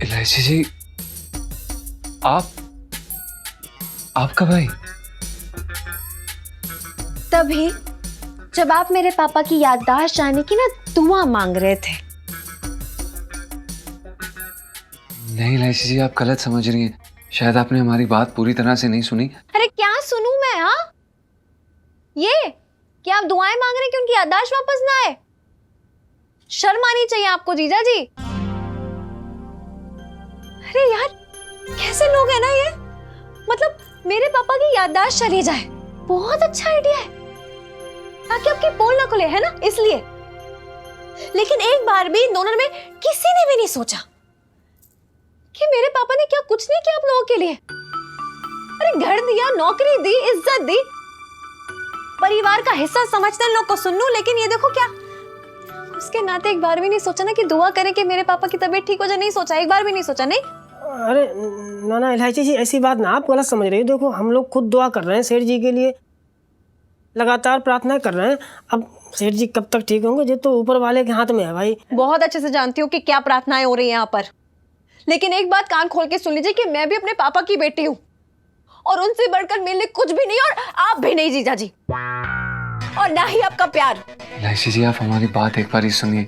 इलायची जी, आप कब आई? तभी जब आप मेरे पापा की याददाश्त जाने की ना दुआ मांग रहे थे। नहीं इलायची जी, आप गलत समझ रही हैं, शायद आपने हमारी बात पूरी तरह से नहीं सुनी। अरे क्या सुनूं मैं? हाँ, ये क्या आप दुआएं मांग रहे हैं कि उनकी याददाश्त वापस ना आए? शर्म आनी चाहिए आपको जीजा जी। अरे यार, कैसे लोग हैं ना ये, मतलब मेरे पापा की याददाश्त चली जाए, बहुत अच्छा आइडिया है, ताकि आपकी पोल ना खुले, है ना, इसलिए। लेकिन एक बार भी इन दोनों में किसी ने भी नहीं सोचा कि मेरे पापा ने क्या कुछ नहीं किया आप लोगों के लिए। अरे घर दिया, नौकरी दी, इज्जत दी, परिवार का हिस्सा समझते हैं लोग को सुन लूं, लेकिन ये देखो क्या, उसके नाते एक बार भी नहीं सोचा ना कि दुआ करें कि मेरे पापा की तबीयत ठीक हो जाए। नहीं सोचा, एक बार भी नहीं सोचा। नहीं, अरे ना इलायची जी, ऐसी बात ना, आप गलत समझ रही हो। देखो, हम लोग खुद दुआ कर रहे हैं सेठ जी के लिए, लगातार प्रार्थना कर रहे हैं। अब सेठ जी कब तक ठीक होंगे, ये तो ऊपर वाले के हाथ में है भाई। बहुत अच्छे से जानती हूँ कि क्या प्रार्थनाएं हो रही हैं यहाँ पर, लेकिन एक बात कान खोल के सुन लीजिए कि मैं भी अपने पापा की बेटी हूँ, और उनसे बढ़कर मेरे लिए कुछ भी नहीं, और आप भी नहीं जीजा जी, और ना ही आपका प्यार। इलायची जी, आप हमारी बात एक बार ही सुनिए।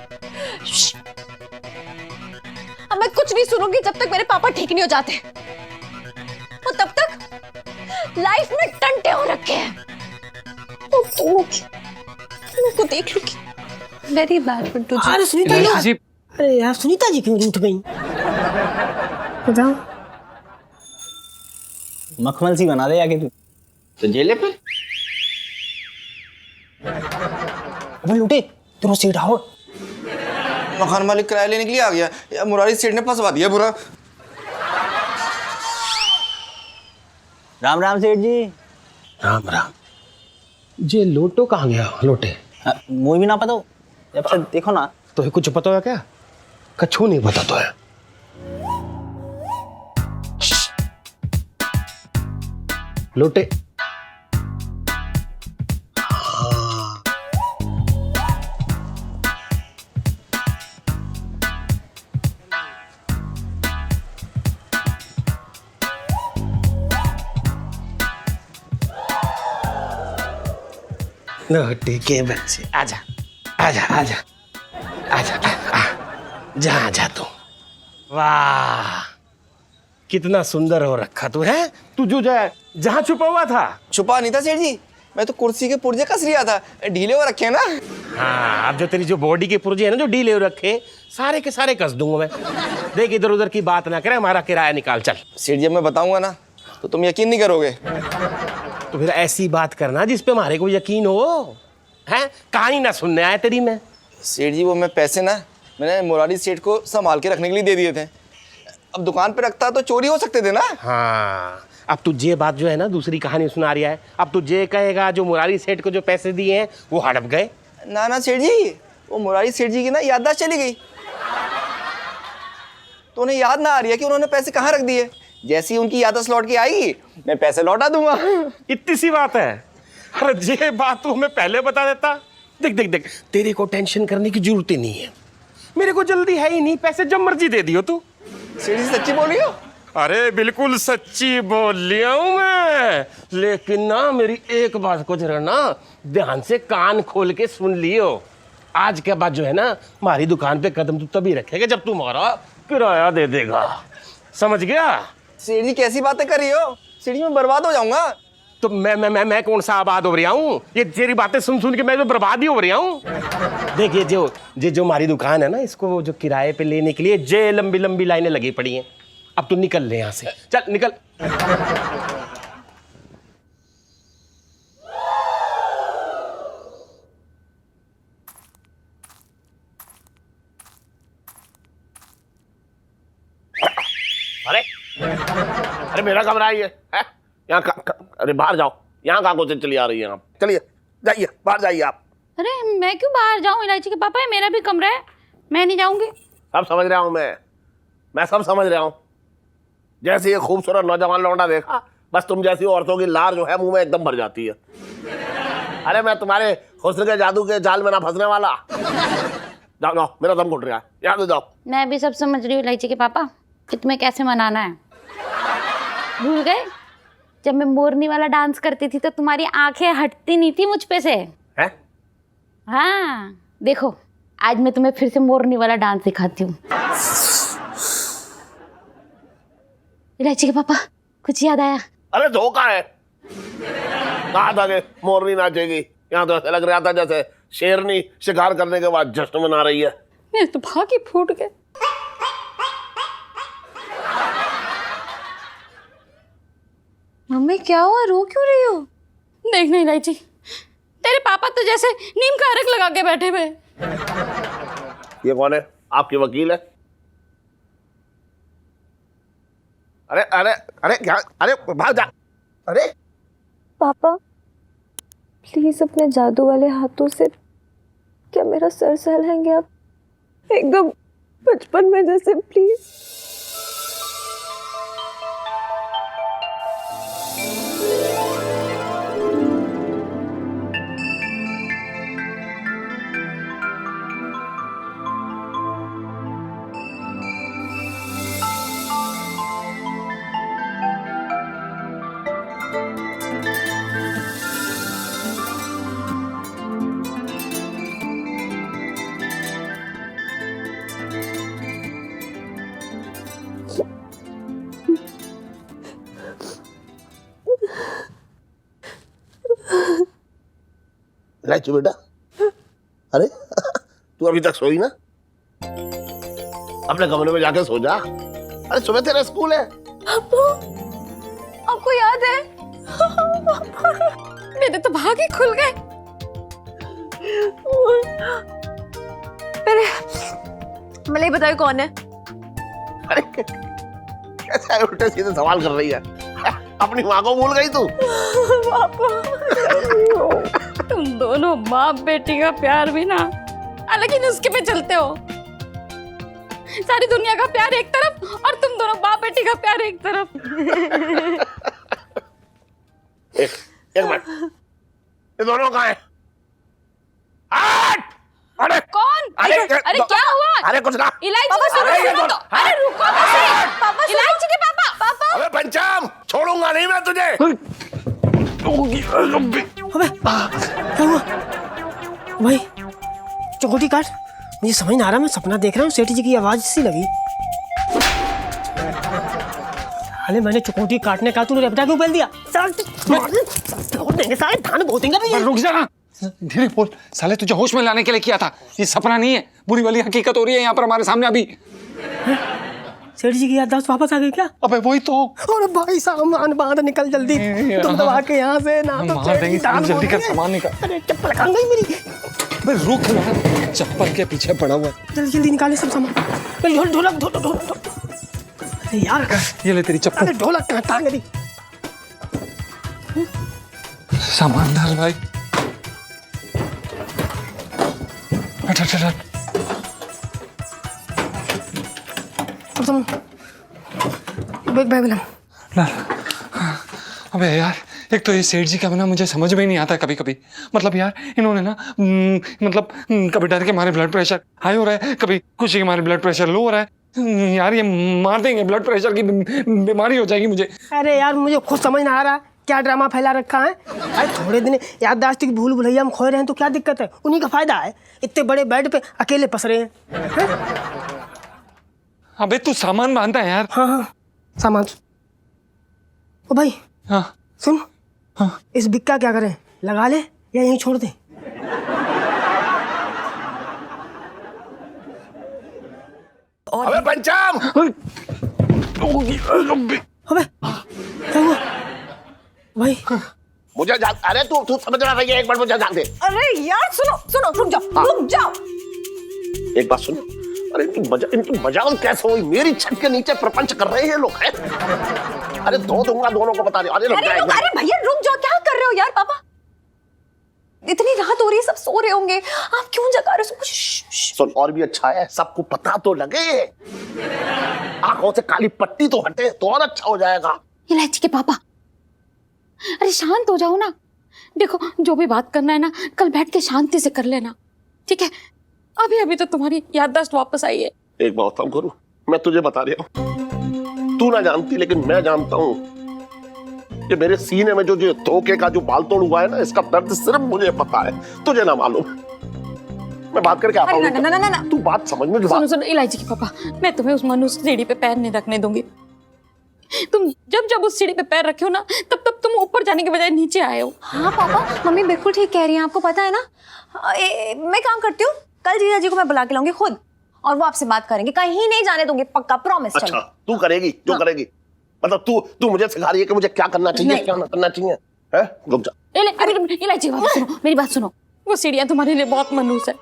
अब मैं कुछ नहीं सुनूंगी जब तक मेरे पापा ठीक नहीं हो जाते, और तब तक लाइफ में टंटे हो रखे हैं। को देख लूंगी। Very bad Pintu ji. अरे सुनीता जी, अरे यार सुनीता जी क्यों उठ गई? बताओ। मखमल सी बना दे आगे तू, तो जेले पे अबे लुटे, तेरा सीट आओ। मकान मालिक किराया लेने के लिए आ गया या मुरारी सेठ ने फंसवा दिया पूरा। राम राम सेठ जी। राम राम जी। लोटो कहाँ गया? लोटे मुझे भी ना पता हो, जब से देखो ना। तो कुछ पता है क्या? कछु नहीं पता तो है। लोटे नोटी के बच्चे आजा आजा आजा आजा जा जा तू। वाह कितना सुंदर हो रखा तू है। तू जो जहाँ छुपा हुआ था। छुपा नहीं था सेठ जी, मैं तो कुर्सी के पुर्जे कस रिया था, ढीले हो रखे हैं ना। हाँ अब जो तेरी जो बॉडी के पुर्जे है ना जो ढीले हो रखे सारे के सारे कस दूंगा मैं। देख इधर उधर की बात ना करे, हमारा किराया निकाल चल। सेठ जी मैं बताऊंगा ना तो तुम यकीन नहीं करोगे। तो फिर ऐसी बात करना जिस पे हमारे को यकीन हो। हैं कहानी ना सुनने आया तेरी मैं। सेठ जी वो मैं पैसे ना मैंने मुरारी सेठ को संभाल के रखने के लिए दे दिए थे। अब दुकान पे रखता तो चोरी हो सकते थे ना। हाँ अब तुझे बात जो है ना दूसरी कहानी सुना रहा है। अब तुझे कहेगा जो मुरारी सेठ को जो पैसे दिए हैं वो हड़प गए। ना ना सेठ जी, वो मुरारी सेठ जी की ना याददाश्त चली गई, तो उन्हें याद ना आ रही है कि उन्होंने पैसे कहाँ रख दिए। जैसी उनकी याददाश्त लौट के आएगी मैं पैसे लौटा दूंगा। इतनी सी बात है। अरे ये बात तू हमें पहले बता देता। देख देख देख तेरे को टेंशन करने की जरूरत ही नहीं है, मेरे को जल्दी है ही नहीं, पैसे जब मर्जी दे दियो तू। सेठ जी सच्ची बोल रही हो? अरे बिल्कुल सच्ची बोल लिया हूं मैं, लेकिन ना मेरी एक बात को जरा ना ध्यान से कान खोल के सुन लियो। आज के बाद जो है ना हमारी दुकान पे कदम तू तभी रखेगा जब तू हमारा किराया दे देगा, समझ गया? सेठ जी कैसी बातें कर रही हो? सेठ जी मैं बर्बाद हो जाऊंगा। तो मैं कौन सा आबाद हो रहा हूँ? ये तेरी बातें सुन सुन के मैं तो बर्बाद ही हो रहा हूँ। देखिए जो हमारी दुकान है ना इसको जो किराए पे लेने के लिए जे लंबी लंबी लाइनें लगी पड़ी हैं। अब तू निकल ले यहाँ से, चल निकल। अरे अरे मेरा कमरा है यहाँ अरे बाहर जाओ, यहाँ कहाँ को चली आ रही है आप? चलिए जाइए बाहर जाइए आप। अरे मैं क्यों बाहर जाऊँ? इलायची के पापा है, मेरा भी कमरा है, मैं नहीं जाऊंगी। सब समझ रहा हूँ मैं सब समझ रहा हूँ। जैसे ये खूबसूरत नौजवान लौंडा देखा बस तुम जैसी औरतों की लार जो है मुंह में एकदम भर जाती है। अरे मैं तुम्हारे हुस्न के जादू के जाल में ना फंसने वाला। जाओ जाओ मेरा दम घुट रहा है, यहाँ से जाओ। मैं भी सब समझ रही हूँ इलायची के पापा कि तुम्हें कैसे मनाना है। भूल गए जब मैं मोरनी वाला डांस करती थी तो तुम्हारी आंखें हटती नहीं थी मुझ पे से? है? हाँ देखो आज मैं तुम्हें फिर से मोरनी वाला डांस सिखाती हूँ। इलायची के पापा कुछ याद आया? अरे धोखा है, कहा था कि मोरनी नाचेगी, यहाँ तो ऐसा लग रहा था जैसे शेरनी शिकार करने के बाद जश्न मना रही है। मेरे तो भाग ही फूट गए। मम्मी क्या हुआ, रो क्यों रही हो? देख नहीं इलायची, तेरे पापा तो जैसे नीम का अरक लगा के बैठे हुए। ये कौन है? आपके वकील है? अरे अरे अरे क्या? अरे भाग जा। अरे पापा प्लीज अपने जादू वाले हाथों से क्या मेरा सर सहलाएंगे आप, एकदम बचपन में जैसे, प्लीज। इलायची बेटा, अरे तू अभी तक सोई ना? अपने कमरे में जाके सो जा। अरे सुबह तेरा स्कूल है। आपको याद है? मेरे तो भाग ही खुल गए। पहले बताओ कौन है? अरे कैसे उल्टे सीधे सवाल कर रही है? अपनी माँ को भूल गई तू? तुम दोनों बाप बेटी का प्यार भी ना अलग ही नुस्खे पे चलते हो। सारी दुनिया का प्यार एक तरफ और तुम दोनों बाप बेटी का प्यार एक तरफ। एक मिनट, ये दोनों कहाँ हैं? अरे कौन? अरे क्या हुआ? अरे कुछ ना। इलायची सुनो तो। अरे रुको तो सही। पापा इलायची के पापा। अबे पंचाम, छोड़ूंगा नहीं मैं तुझे। अबे क्या हुआ भाई? चकोटी काट। मुझे समझ नहीं आ रहा, मैं सपना देख रहा हूँ, सेठी जी की आवाज सी लगी। अरे मैंने चकोटी काटने का, तूने रेपटा क्यों बोल दिया? देंगे सारे धान बो देंगे। रुक जा ना, धीरे बोल। साले तुझे होश में लाने के लिए किया था, ये सपना नहीं है, बुरी वाली हकीकत हो रही है यहाँ पर हमारे सामने अभी। सेठ जी की याददाश्त वापस आ गई क्या? अबे वही तो। अरे भाई सामान बांध, निकल जल्दी तुम दबा के यहाँ से ना। तो मार देंगे, जल्दी कर, सामान निकाल। अरे चप्पल कहाँ गई मेरी? अबे रुक यार, चप्पल के पीछे पड़ा हुआ है। जल्दी जल्दी निकाले सब सामान। ढोलक ढोलक। अरे यार ये ले तेरी चप्पल। अरे ढोलक कहाँ टांग दी? सामान डाल भाई। हट। बैग ला। अबे यार, एक तो ये सेठ जी का ना मुझे समझ में ही नहीं आता कभी कभी। मतलब यार इन्होंने ना मतलब कभी डर के मारे ब्लड प्रेशर हाई हो रहा है, कभी खुशी के मारे ब्लड प्रेशर लो हो रहा है। यार ये मार देंगे, ब्लड प्रेशर की बीमारी हो जाएगी मुझे। अरे यार मुझे खुद समझ ना आ रहा क्या ड्रामा फैला रखा है। अरे थोड़े दिन याददाश्त की भूल भुलैया हम खोए रहे हैं तो क्या दिक्कत है? उन्हीं का फायदा है, इतने बड़े बेड पे अकेले पसरे हैं। अबे तू सामान बांधता है यार। हाँ सामान। ओ भाई हाँ सुन, हाँ। इस बिक का क्या करें, लगा ले या यहीं छोड़ दे? अबे पंचाम! अबे क्या हुआ भाई? मुझे अरे तू समझ रहा है, एक बार मुझे जान दे। अरे यार सुनो रुक जाओ। एक बात सुन, अरे इनकी मजाल कैसे हुई? मेरी छत के नीचे प्रपंच कर रहे हैं लोग हैं। अरे दो दूंगा दोनों को बता रहे। अरे भैया रुक जाओ, क्या कर रहे हो यार? पापा इतनी रात हो रही है, सब सो रहे होंगे, आप क्यों जगा रहे हो? सुन, और भी अच्छा है सबको पता तो लगे, आंखों से काली पट्टी तो हटे तो और अच्छा हो जाएगा। इलायची के पापा, अरे शांत हो जाओ ना। देखो जो भी बात करना है ना, कल बैठ के शांति से कर लेना, ठीक है? अभी तो तुम्हारी याददाश्त वापस आई है। एक बात हम करूं, मैं तुझे बता रहा हूं, तू ना जानती लेकिन मैं जानता हूं कि मेरे सीने में जो धोखे का जो बाल तोड़ हुआ है ना, इसका दर्द सिर्फ मुझे पता है, तुझे ना मालूम। मैं बात करके आता हूं। ना। तू बात समझ में। सुनो इलायची के पापा, मैं तुम्हें उस मनुष्य सीढ़ी पे पैर नहीं रखने दूंगी। तुम जब उस सीढ़ी पे पैर रखे हो ना, तब तुम ऊपर जाने के बजाय नीचे आए हो। हाँ पापा, मम्मी बिल्कुल ठीक कह रही हैं, आपको पता है ना। मैं काम करती हूँ, कल जीजा जी को मैं बुला के लाऊंगी खुद, और वो आपसे बात करेंगे, कहीं नहीं जाने दूंगी, पक्का प्रॉमिस। अच्छा तू करेगी जो करेगी, मतलब तू मुझे सिखा रही है कि मुझे क्या करना चाहिए क्या ना करना चाहिए, है? रुक जा। इलायची सुनो, मेरी बात सुनो। वो सीढ़ियाँ तुम्हारे लिए बहुत मनहूस है।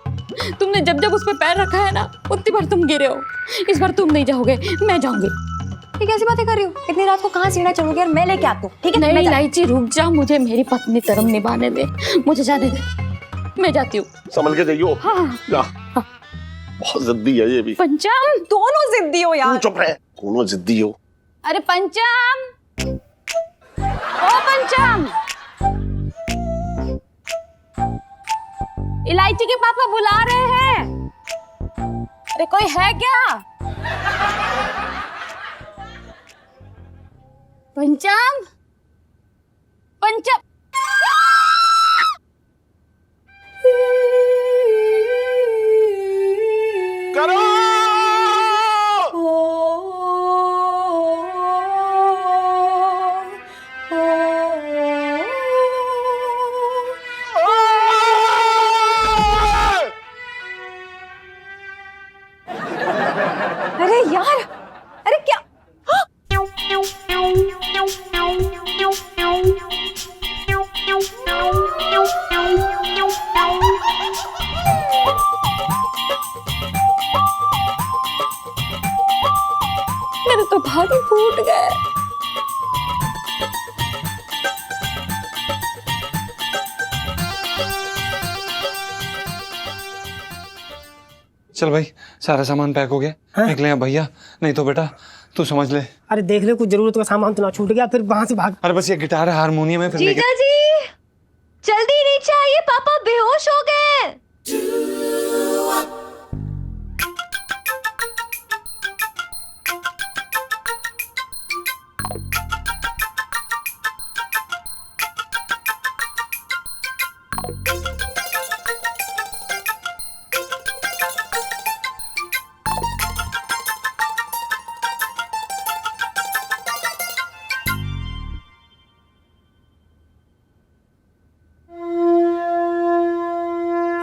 तुमने जब उस पे पैर रखा है ना, उतनी बार तुम गिरे हो। इस बार तुम नहीं जाओगे, मैं जाऊंगी। ये कैसी बातें कर रही हो? इतनी रात को कहाँ सीढ़ियाँ चढ़ोगी यार? मैं लेके आती हूँ, ठीक है? नहीं इलायची रुक जा, मुझे मेरी पत्नी धर्म निभाने दे, मुझे जाने दे, मैं जाती हूँ। संभल के जाइयो। हाँ। बहुत जिद्दी है ये भी। पंचम, दोनों जिद्दी हो यार। तू चुप रहे, दोनों जिद्दी हो। अरे पंचम, ओ पंचम, इलायची के पापा बुला रहे हैं। अरे कोई है क्या? पंचम, पंचम। करो अरे यार, अरे क्या? मेरे तो भाग ही फूट गए। चल भाई, सारा सामान पैक हो गया, निकले अब भैया, नहीं तो बेटा तू समझ ले। अरे देख ले, कुछ जरूरत का सामान तो ना छूट गया, फिर वहां से भाग। अरे बस ये गिटार है, हारमोनियम है, फिर लेके। जीजा जी जल्दी नीचे आइए, पापा बेहोश हो गए।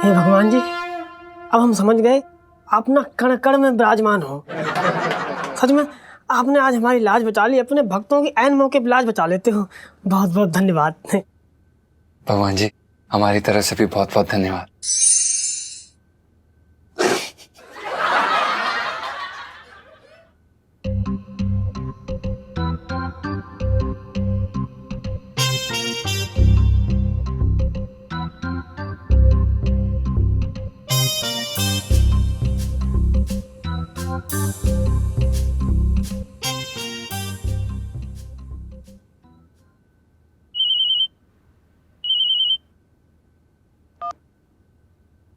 हे भगवान जी, अब हम समझ गए आप ना कण कण में विराजमान हो। सच में आपने आज हमारी लाज बचा ली, अपने भक्तों की ऐन मौके पर लाज बचा लेते हो। बहुत बहुत धन्यवाद। भगवान जी, हमारी तरफ से भी बहुत बहुत धन्यवाद।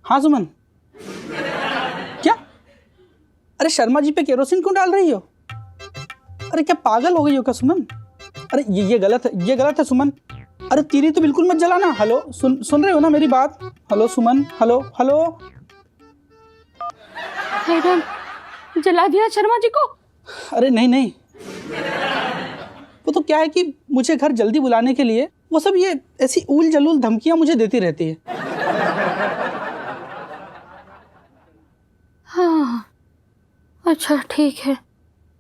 हाँ सुमन, क्या? अरे शर्मा जी पे केरोसिन क्यों डाल रही हो? अरे क्या पागल हो गई हो क्या सुमन? अरे ये गलत है, ये गलत है सुमन। अरे तीली तो बिल्कुल मत जलाना। हेलो, सुन रहे हो ना मेरी बात? हेलो सुमन, हेलो हेलो। मैडम, जला दिया शर्मा जी को? अरे नहीं नहीं, वो तो क्या है कि मुझे घर जल्दी बुलाने के लिए वो सब ये ऐसी उल जलूल धमकियां मुझे देती रहती है। हाँ, अच्छा ठीक है।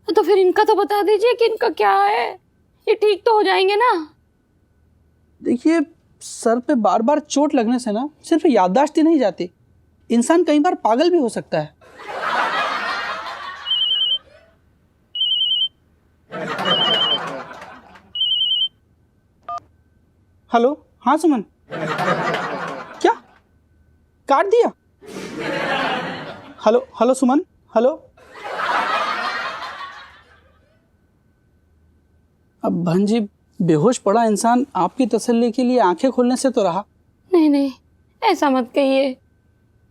तो फिर इनका तो बता दीजिए कि इनका क्या है, ये ठीक तो हो जाएंगे ना? देखिए, सर पे बार बार चोट लगने से ना सिर्फ याददाश्त ही नहीं जाती, इंसान कई बार पागल भी हो सकता है। हेलो, हाँ सुमन, क्या काट दिया? हेलो हेलो सुमन, हेलो। अब बहन जी, बेहोश पड़ा इंसान आपकी तसल्ली के लिए आंखें खोलने से तो रहा। नहीं नहीं, ऐसा मत कहिए।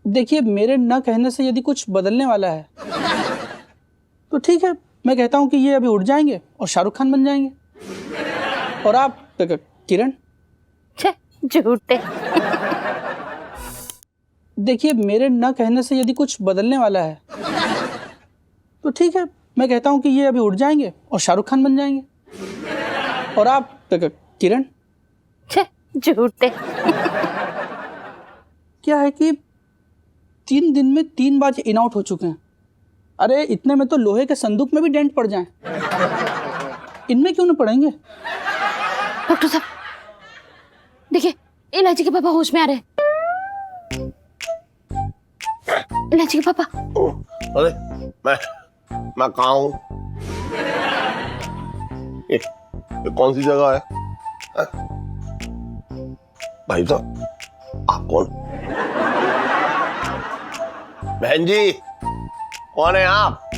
देखिए, मेरे न कहने से यदि कुछ बदलने वाला है तो ठीक है, मैं कहता हूँ कि ये अभी उठ जाएंगे और शाहरुख खान बन जाएंगे, और आप किरण। झूठे। देखिए, मेरे न कहने से यदि कुछ बदलने वाला है तो ठीक है, मैं कहता हूँ कि ये अभी उठ जाएंगे और शाहरुख खान बन जाएंगे, और आप किरण। झूठे। क्या है कि 3 दिन में 3 बार इन आउट हो चुके हैं। अरे इतने में तो लोहे के संदूक में भी डेंट पड़ जाएं, इनमें क्यों न पड़ेंगे? डॉक्टर साहब देखिए, इलायची के पापा होश में आ रहे हैं। इलायची के पापा। अरे मैं कहाँ हूँ? ये कौन सी जगह है? भाई साहब, आप कौन? बहन जी, कौन है आप?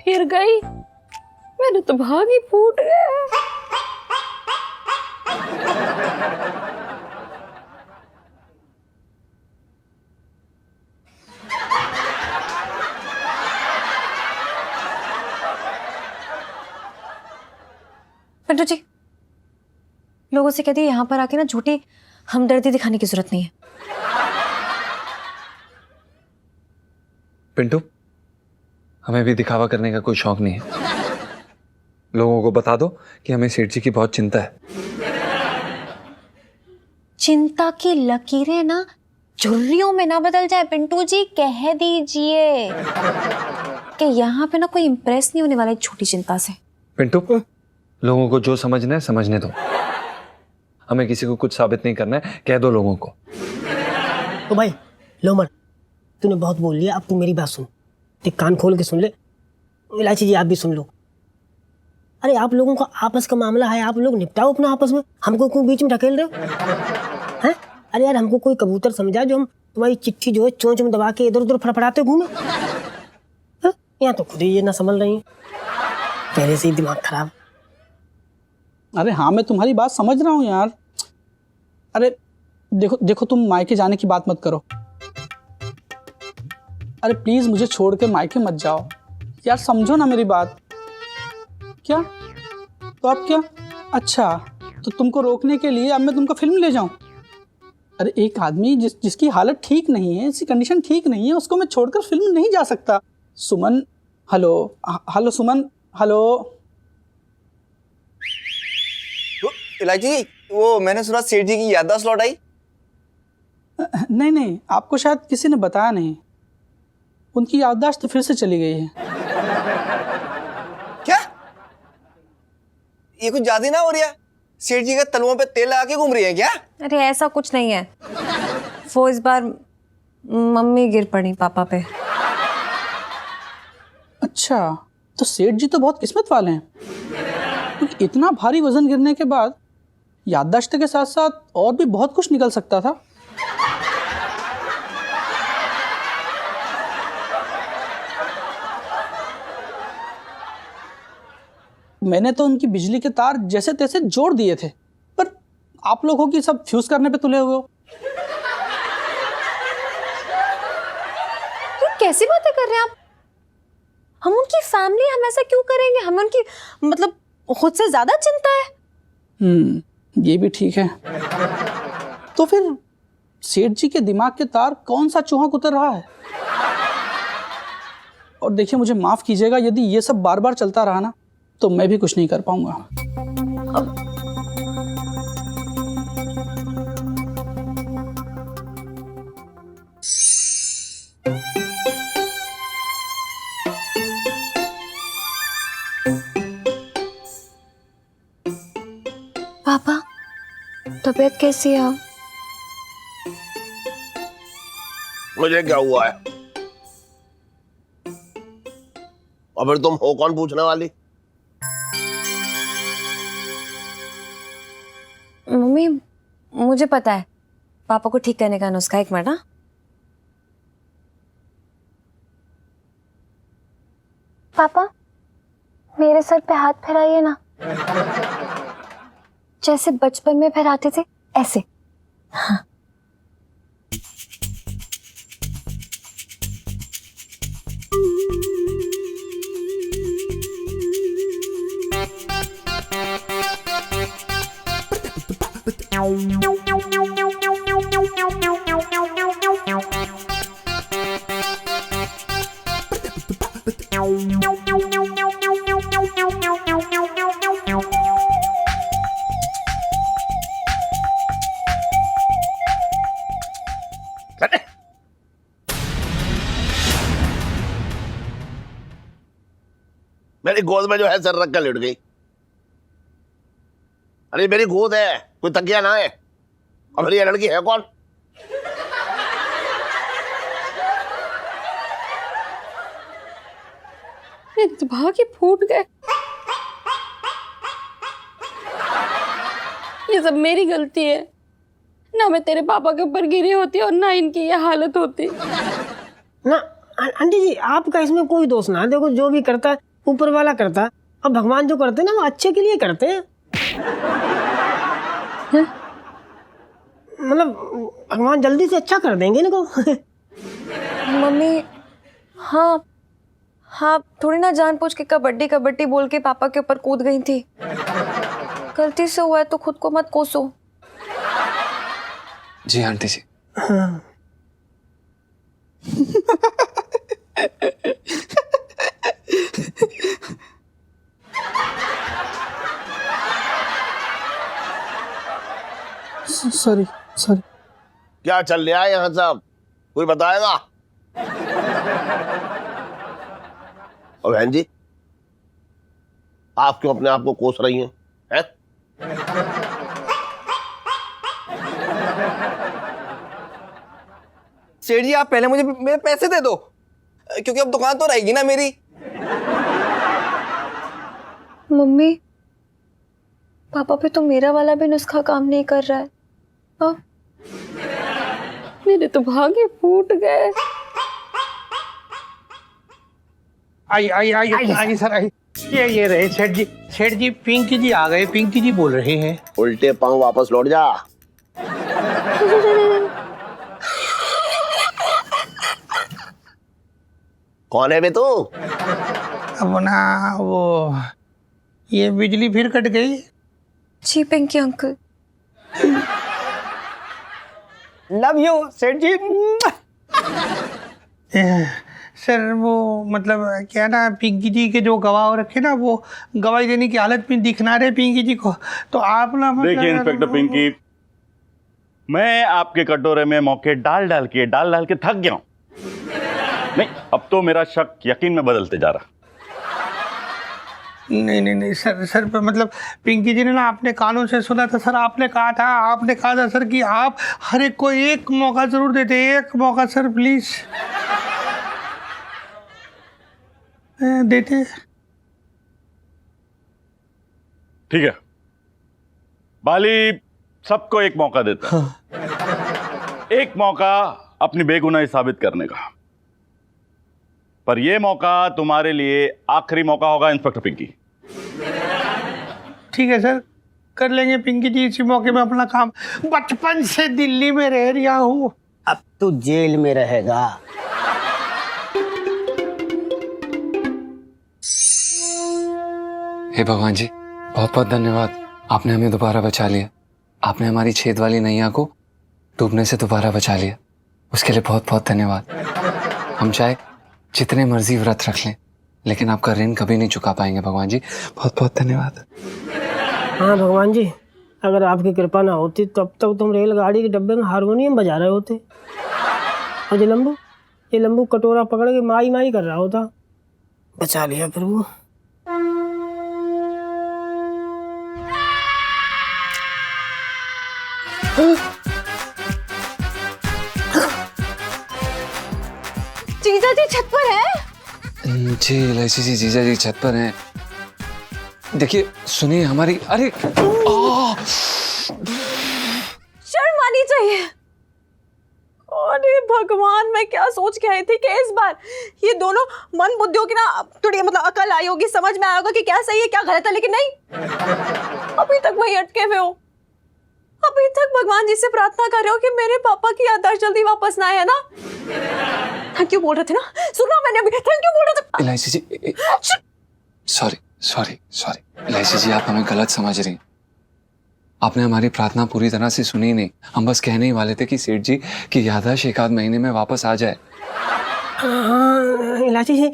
फिर गई, मेरे तो भाग ही फूट गया। पिंटू जी, लोगों से कहती है यहाँ पर आके ना झूठी हमदर्दी दिखाने की जरूरत नहीं है। पिंटू, हमें भी दिखावा करने का कोई शौक नहीं है। लोगों को बता दो कि हमें सेठ जी की बहुत चिंता है। चिंता की लकीरें ना झुर्रियों में ना बदल जाए पिंटू जी, कह दीजिए कि यहाँ पे ना कोई इम्प्रेस नहीं होने वाला एक छोटी चिंता से। पिंटू, लोगों को जो समझना है समझने दो, हमें किसी को कुछ साबित नहीं करना है, कह दो लोगों को। ओ भाई लोमड़, तूने बहुत बोल लिया, अब तू मेरी बात सुन, एक कान खोल के सुन ले। इलायची जी, आप भी सुन लो। अरे आप लोगों का आपस का मामला है, आप लोग निपटाओ अपना आपस में, हमको क्यों बीच में ढकेल रहे हो? हैं? अरे यार, हमको कोई कबूतर समझा जो हम तुम्हारी चिट्ठी जो है चोंच में दबा के इधर उधर फड़फड़ाते घूमे? यहाँ तो खुद ही ये ना संभल रही है, पहले से ही दिमाग खराब। अरे हाँ, मैं तुम्हारी बात समझ रहा हूँ यार। अरे देखो तुम मायके जाने की बात मत करो। अरे प्लीज मुझे छोड़ के मायके मत जाओ यार, समझो ना मेरी बात। क्या? तो अब क्या? अच्छा, तो तुमको रोकने के लिए अब मैं तुमको फिल्म ले जाऊं? अरे एक आदमी जिसकी हालत ठीक नहीं है, इसकी कंडीशन ठीक नहीं है, उसको मैं छोड़कर फिल्म नहीं जा सकता। सुमन, हेलो हेलो सुमन, हेलो। इलायची, वो मैंने सुना सेठ जी की याददाश्त लौट आई। नहीं नहीं, आपको शायद किसी ने बताया नहीं, उनकी याददाश्त फिर से चली गई है। क्या? ये कुछ ज्यादा ना हो रही है? सेठ जी का तलवों पे तेल लगा के घूम रही है क्या? अरे ऐसा कुछ नहीं है, वो इस बार मम्मी गिर पड़ी पापा पे। अच्छा, तो सेठ जी तो बहुत किस्मत वाले हैं, क्योंकि इतना भारी वजन गिरने के बाद याददाश्त के साथ साथ और भी बहुत कुछ निकल सकता था। मैंने तो उनकी बिजली के तार जैसे तैसे जोड़ दिए थे, पर आप लोग हो कि सब फ्यूज करने पे तुले हुए हो। ये कैसी बातें कर रहे हैं आप? हम उनकी फैमिली, हम ऐसा क्यों करेंगे? हमें उनकी मतलब खुद से ज्यादा चिंता है। ये भी ठीक है। तो फिर सेठ जी के दिमाग के तार कौन सा चूहा कुतर रहा है? और देखिए, मुझे माफ कीजिएगा, यदि ये सब बार बार चलता रहा ना तो मैं भी कुछ नहीं कर पाऊंगा। पापा, तबीयत कैसी है? मुझे क्या हुआ है? और फिर तुम हो कौन पूछने वाली? मम्मी, मुझे पता है पापा को ठीक करने का नुस्खा। एक मिनट। हाँ, पापा मेरे सर पे हाथ फैलाइए ना, जैसे बचपन में फहराते थे ऐसे। हाँ। मेरी गोद में जो है सर रख कर लेट गई। अरे मेरी गोद है, कोई तकिया ना है। और मेरी ये लड़की है कौन? मेरे दिमाग ही फूट गए। ये सब मेरी गलती है, ना मैं तेरे पापा के ऊपर गिरी होती और ना इनकी ये हालत होती ना। आंटी जी, आपका इसमें कोई दोष ना है। देखो, जो भी करता है ऊपर वाला करता है, अब भगवान जो करते हैं ना वो अच्छे के लिए करते हैं। मतलब भगवान जल्दी से अच्छा कर देंगे इनको। मम्मी, हाँ हाँ, थोड़ी ना जानबूझ के कबड्डी कबड्डी बोल के पापा के ऊपर कूद गई थी। गलती से हुआ है तो खुद को मत कोसो। जी आंटी जी। हाँ। Sorry sorry. क्या चल रहा है यहाँ सब? कोई बताएगा? और बहन जी, आप क्यों अपने आप को कोस रही हैं? हैं? सेठ जी, आप पहले मुझे मेरे पैसे दे दो, क्योंकि अब दुकान तो रहेगी ना मेरी। मम्मी, पापा पे तो मेरा वाला भी नुस्खा काम नहीं कर रहा है। हाँ? मेरे तो भागे फूट गए। आई सर, आई। ये रहे सेठ जी। सेठ जी, पिंकी जी आ गए। पिंकी जी बोल रहे हैं। उल्टे पांव वापस लौट जा। कौन है बे तू? अब ना वो, ये बिजली फिर कट गई। जी पिंकी अंकल। लव यू सेठ जी। सर वो मतलब क्या ना, पिंकी जी के जो गवाह रखे ना, वो गवाही देने की हालत में दिखना रहे पिंकी जी को। तो आप ना देखिए इंस्पेक्टर पिंकी, मैं आपके कटोरे में मौके डाल डाल के थक गया हूं। नहीं, अब तो मेरा शक यकीन में बदलते जा रहा। नहीं सर मतलब पिंकी जी ने ना अपने कानों से सुना था सर। आपने कहा था सर कि आप हर एक को एक मौका जरूर देते, एक मौका सर प्लीज देते। ठीक है, बाली सबको एक मौका देता है। एक मौका अपनी बेगुनाही साबित करने का। पर यह मौका तुम्हारे लिए आखिरी मौका होगा इंस्पेक्टर पिंकी। ठीक है सर, कर लेंगे पिंकी जी इसी मौके में अपना काम। बचपन से दिल्ली में रह रहा हूँ। अब तो जेल में रहेगा। हे भगवान जी, बहुत बहुत धन्यवाद। आपने हमें दोबारा बचा लिया। आपने हमारी छेद वाली नैया को डूबने से दोबारा बचा लिया। उसके लिए बहुत बहुत धन्यवाद। हम चाहे जितने मर्जी व्रत रख लें, लेकिन आपका ऋण कभी नहीं चुका पाएंगे भगवान जी। बहुत बहुत धन्यवाद। हाँ भगवान जी, अगर आपकी कृपा ना होती तब तक तुम रेलगाड़ी के डब्बे में हारमोनियम बजा रहे होते और ये लंबू कटोरा पकड़ के माई माई कर रहा होता। बचा लिया प्रभु। जीजा जी छत पर है। जी इलायची जी, जीजा जी छत पर हैं। देखिए सुनिए हमारी, अरे शर्म आनी चाहिए। अरे भगवान, मैं क्या सोच के आई थी कि इस बार ये दोनों मन बुद्धियों की ना थोड़ी मतलब अकल आई होगी, समझ में आया होगा कि क्या सही है क्या गलत है, लेकिन नहीं, अभी तक वही अटके हुए हो। अभी तक भगवान जी से प्रार्थना कर रहे हो कि मेरे पापा की याददाश्त जल्दी वापस ना आए, है ना? थैंक यू बोल रहे थे ना, सुना मैंने अभी, थैंक यू बोल रहे थे। इलायची जी, सॉरी इलायची जी, आप हमें गलत समझ रही हैं। आपने हमारी प्रार्थना पूरी तरह से सुनी नहीं। हम बस कहने ही वाले थे कि सेठ जी की याददाश्त एक आध महीने में वापस आ जाए। हाँ इलायची जी,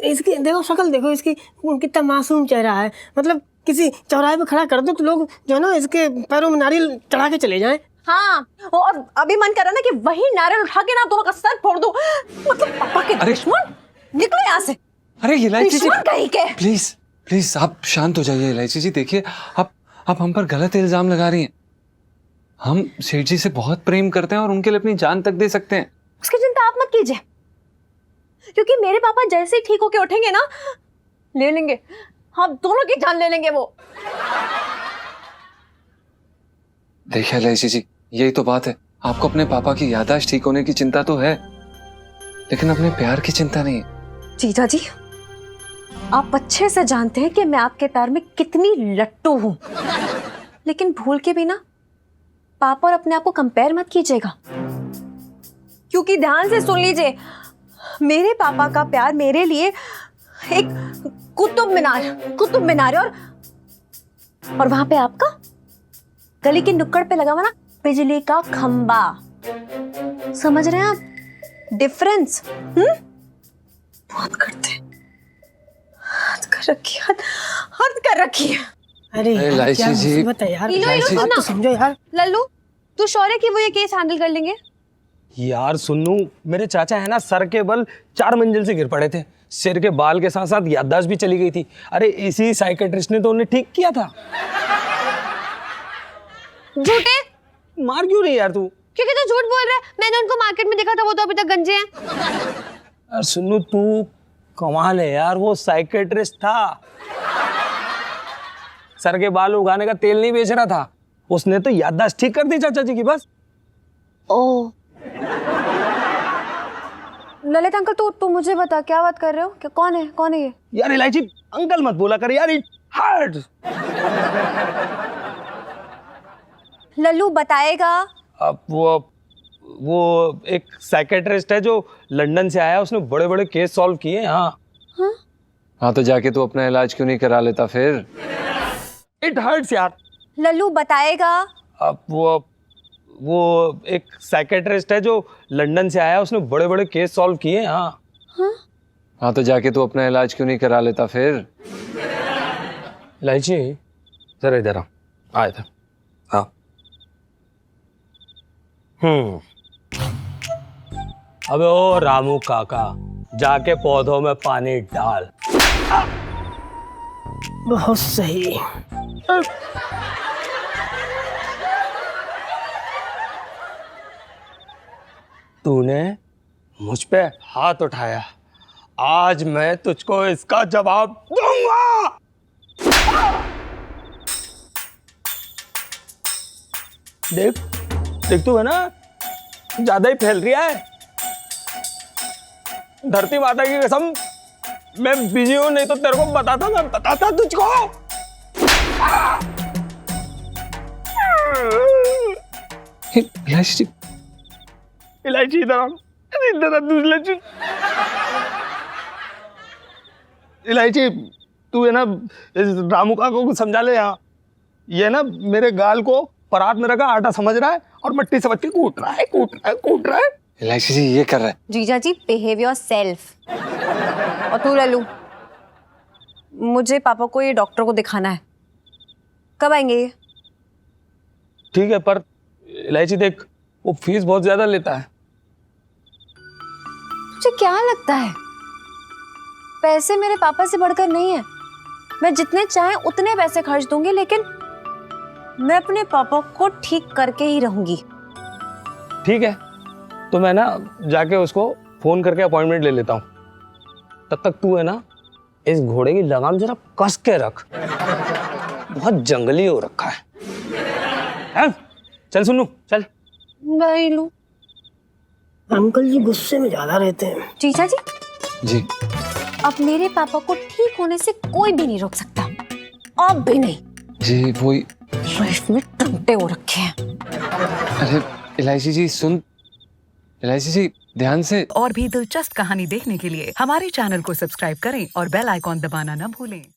इसकी देखो शक्ल, देखो इसकी कितना मासूम चेहरा है। मतलब किसी चौराहे पे खड़ा कर दो तो लोग जो है ना इसके पैरों में नारियल चढ़ा के चले जाएं। हाँ, और अभी मन कर रहा ना कि वही नारियल उठा के ना दोनों का सर फोड़ दो। मतलब पापा के दुश्मन, निकलो यहाँ से। अरे इलायची जी, कहीं के। प्लीज आप शांत हो जाइए। इलायची जी देखिए, आप हम पर गलत इल्जाम लगा रही हैं। हम सेठ जी से बहुत प्रेम करते हैं और उनके लिए अपनी जान तक दे सकते हैं। उसकी चिंता आप मत कीजिए, क्योंकि मेरे पापा जैसे ही ठीक होके उठेंगे ना, ले लेंगे, हम दोनों की जान ले लेंगे वो। देखिए इलायची जी, यही तो बात है। आपको अपने पापा की याददाश्त ठीक होने की चिंता तो है, लेकिन अपने प्यार की चिंता नहीं है। जीजा जी, आप अच्छे से जानते हैं कि मैं आपके प्यार में कितनी लट्टू हूं, लेकिन भूल के भी ना पापा और अपने आप को कंपेयर मत कीजिएगा, क्योंकि ध्यान से सुन लीजिए, मेरे पापा का प्यार मेरे लिए एक कुतुब मीनार है, और वहां पे आपका गली की नुक्कड़ पे लगा हुआ ना बिजली का खंबा। समझ रहे हैं आप डिफरेंस? बहुत करते, हद कर रखी है। अरे यार, इलायची क्या जी, मुसीबत है यार। इलायची बात तो समझो यार। लल्लू, तू शौर्य की वो ये केस हैंडल कर लेंगे? यार सुन्नू, मेरे चाचा है ना, सर के बल 4 मंजिल से गिर पड़े थे। सिर के बाल के साथ साथ याददाश्त भी चली गई थी। अरे इसी साइकेट्रिस्ट ने तो उन्हें ठीक किया था। झूठे मार क्यों रही यार तू? क्योंकि तू झूठ बोल रहा है। मैंने उनको मार्केट में देखा था, वो तो अभी तक गंजे हैं। यार सुन्नू, तू कमाल है यार, वो साइकेट्रिस्ट था, सर के बाल उगाने का तेल नहीं बेच रहा था। उसने तो याददाश्त ठीक कर दी चाचा जी की बस। ओ ललित अंकल, तू मुझे बता, क्या बात कर रहे हो? क्या कौन है ये? यार इलायची, अंकल मत बोला कर यार, इट हर्ट्स। लल्लू बताएगा? अब वो एक साइकेट्रिस्ट है जो लंदन से आया, उसने बड़े बड़े केस सॉल्व किए। हाँ तो जाके तू अपना इलाज क्यों नहीं करा लेता फिर? इट हर्ट्स यार। लल्लू बताएगा? अब वो एक साइकेट्रिस्ट है जो लंदन से आया, उसने बड़े बड़े केस सॉल्व किए। हाँ तो जाके तू अपना इलाज क्यों नहीं करा लेता फिर? इलायची, जरा इधर आ इधर। हाँ अबे ओ रामू काका, जाके पौधों में पानी डाल। बहुत सही। तूने मुझ पे हाथ उठाया, आज मैं तुझको इसका जवाब दूंगा। देख देख, तू है ना ज्यादा ही फैल रहा है। धरती माता की कसम, मैं बिजी हूं, नहीं तो तेरे को बताता, मैं बताता तुझको। इलायची इलायची इधर इलायची, तू है ना इस रामू काका को समझा ले। यहाँ ये ना मेरे गाल को परात में रखा आटा समझ रहा है और मट्टी समझ के कूट रहा है। इलायची जी ये कर रहा है। जीजा जी, बिहेव योर सेल्फ। और तू लल्लू, मुझे पापा को ये डॉक्टर को दिखाना है। कब आएंगे ये? ठीक है, पर इलायची देख, वो फीस बहुत ज्यादा लेता है। तुझे क्या लगता है पैसे मेरे पापा से बढ़कर नहीं है? मैं जितने चाहे उतने पैसे खर्च दूंगी, लेकिन मैं अपने पापा को ठीक करके ही रहूंगी। ठीक है, तो मैं ना जाके उसको फोन करके अपॉइंटमेंट ले लेता हूँ। तब तक तू है ना इस घोड़े की लगाम जरा कस के रख, बहुत जंगली हो रखा है? चल सुनू, चल। भाई लू, अंकल जी गुस्से में ज्यादा रहते हैं। जीजा जी, जी अब मेरे पापा को ठीक होने से कोई भी नहीं रोक सकता, अब भी नहीं। जी वही। लाइफ में टंटे हो रखे हैं। अरे इलायची जी सुन, इलायची जी ध्यान से। और भी दिलचस्प कहानी देखने के लिए हमारे चैनल को सब्सक्राइब करें और बेल आइकॉन दबाना न भूलें।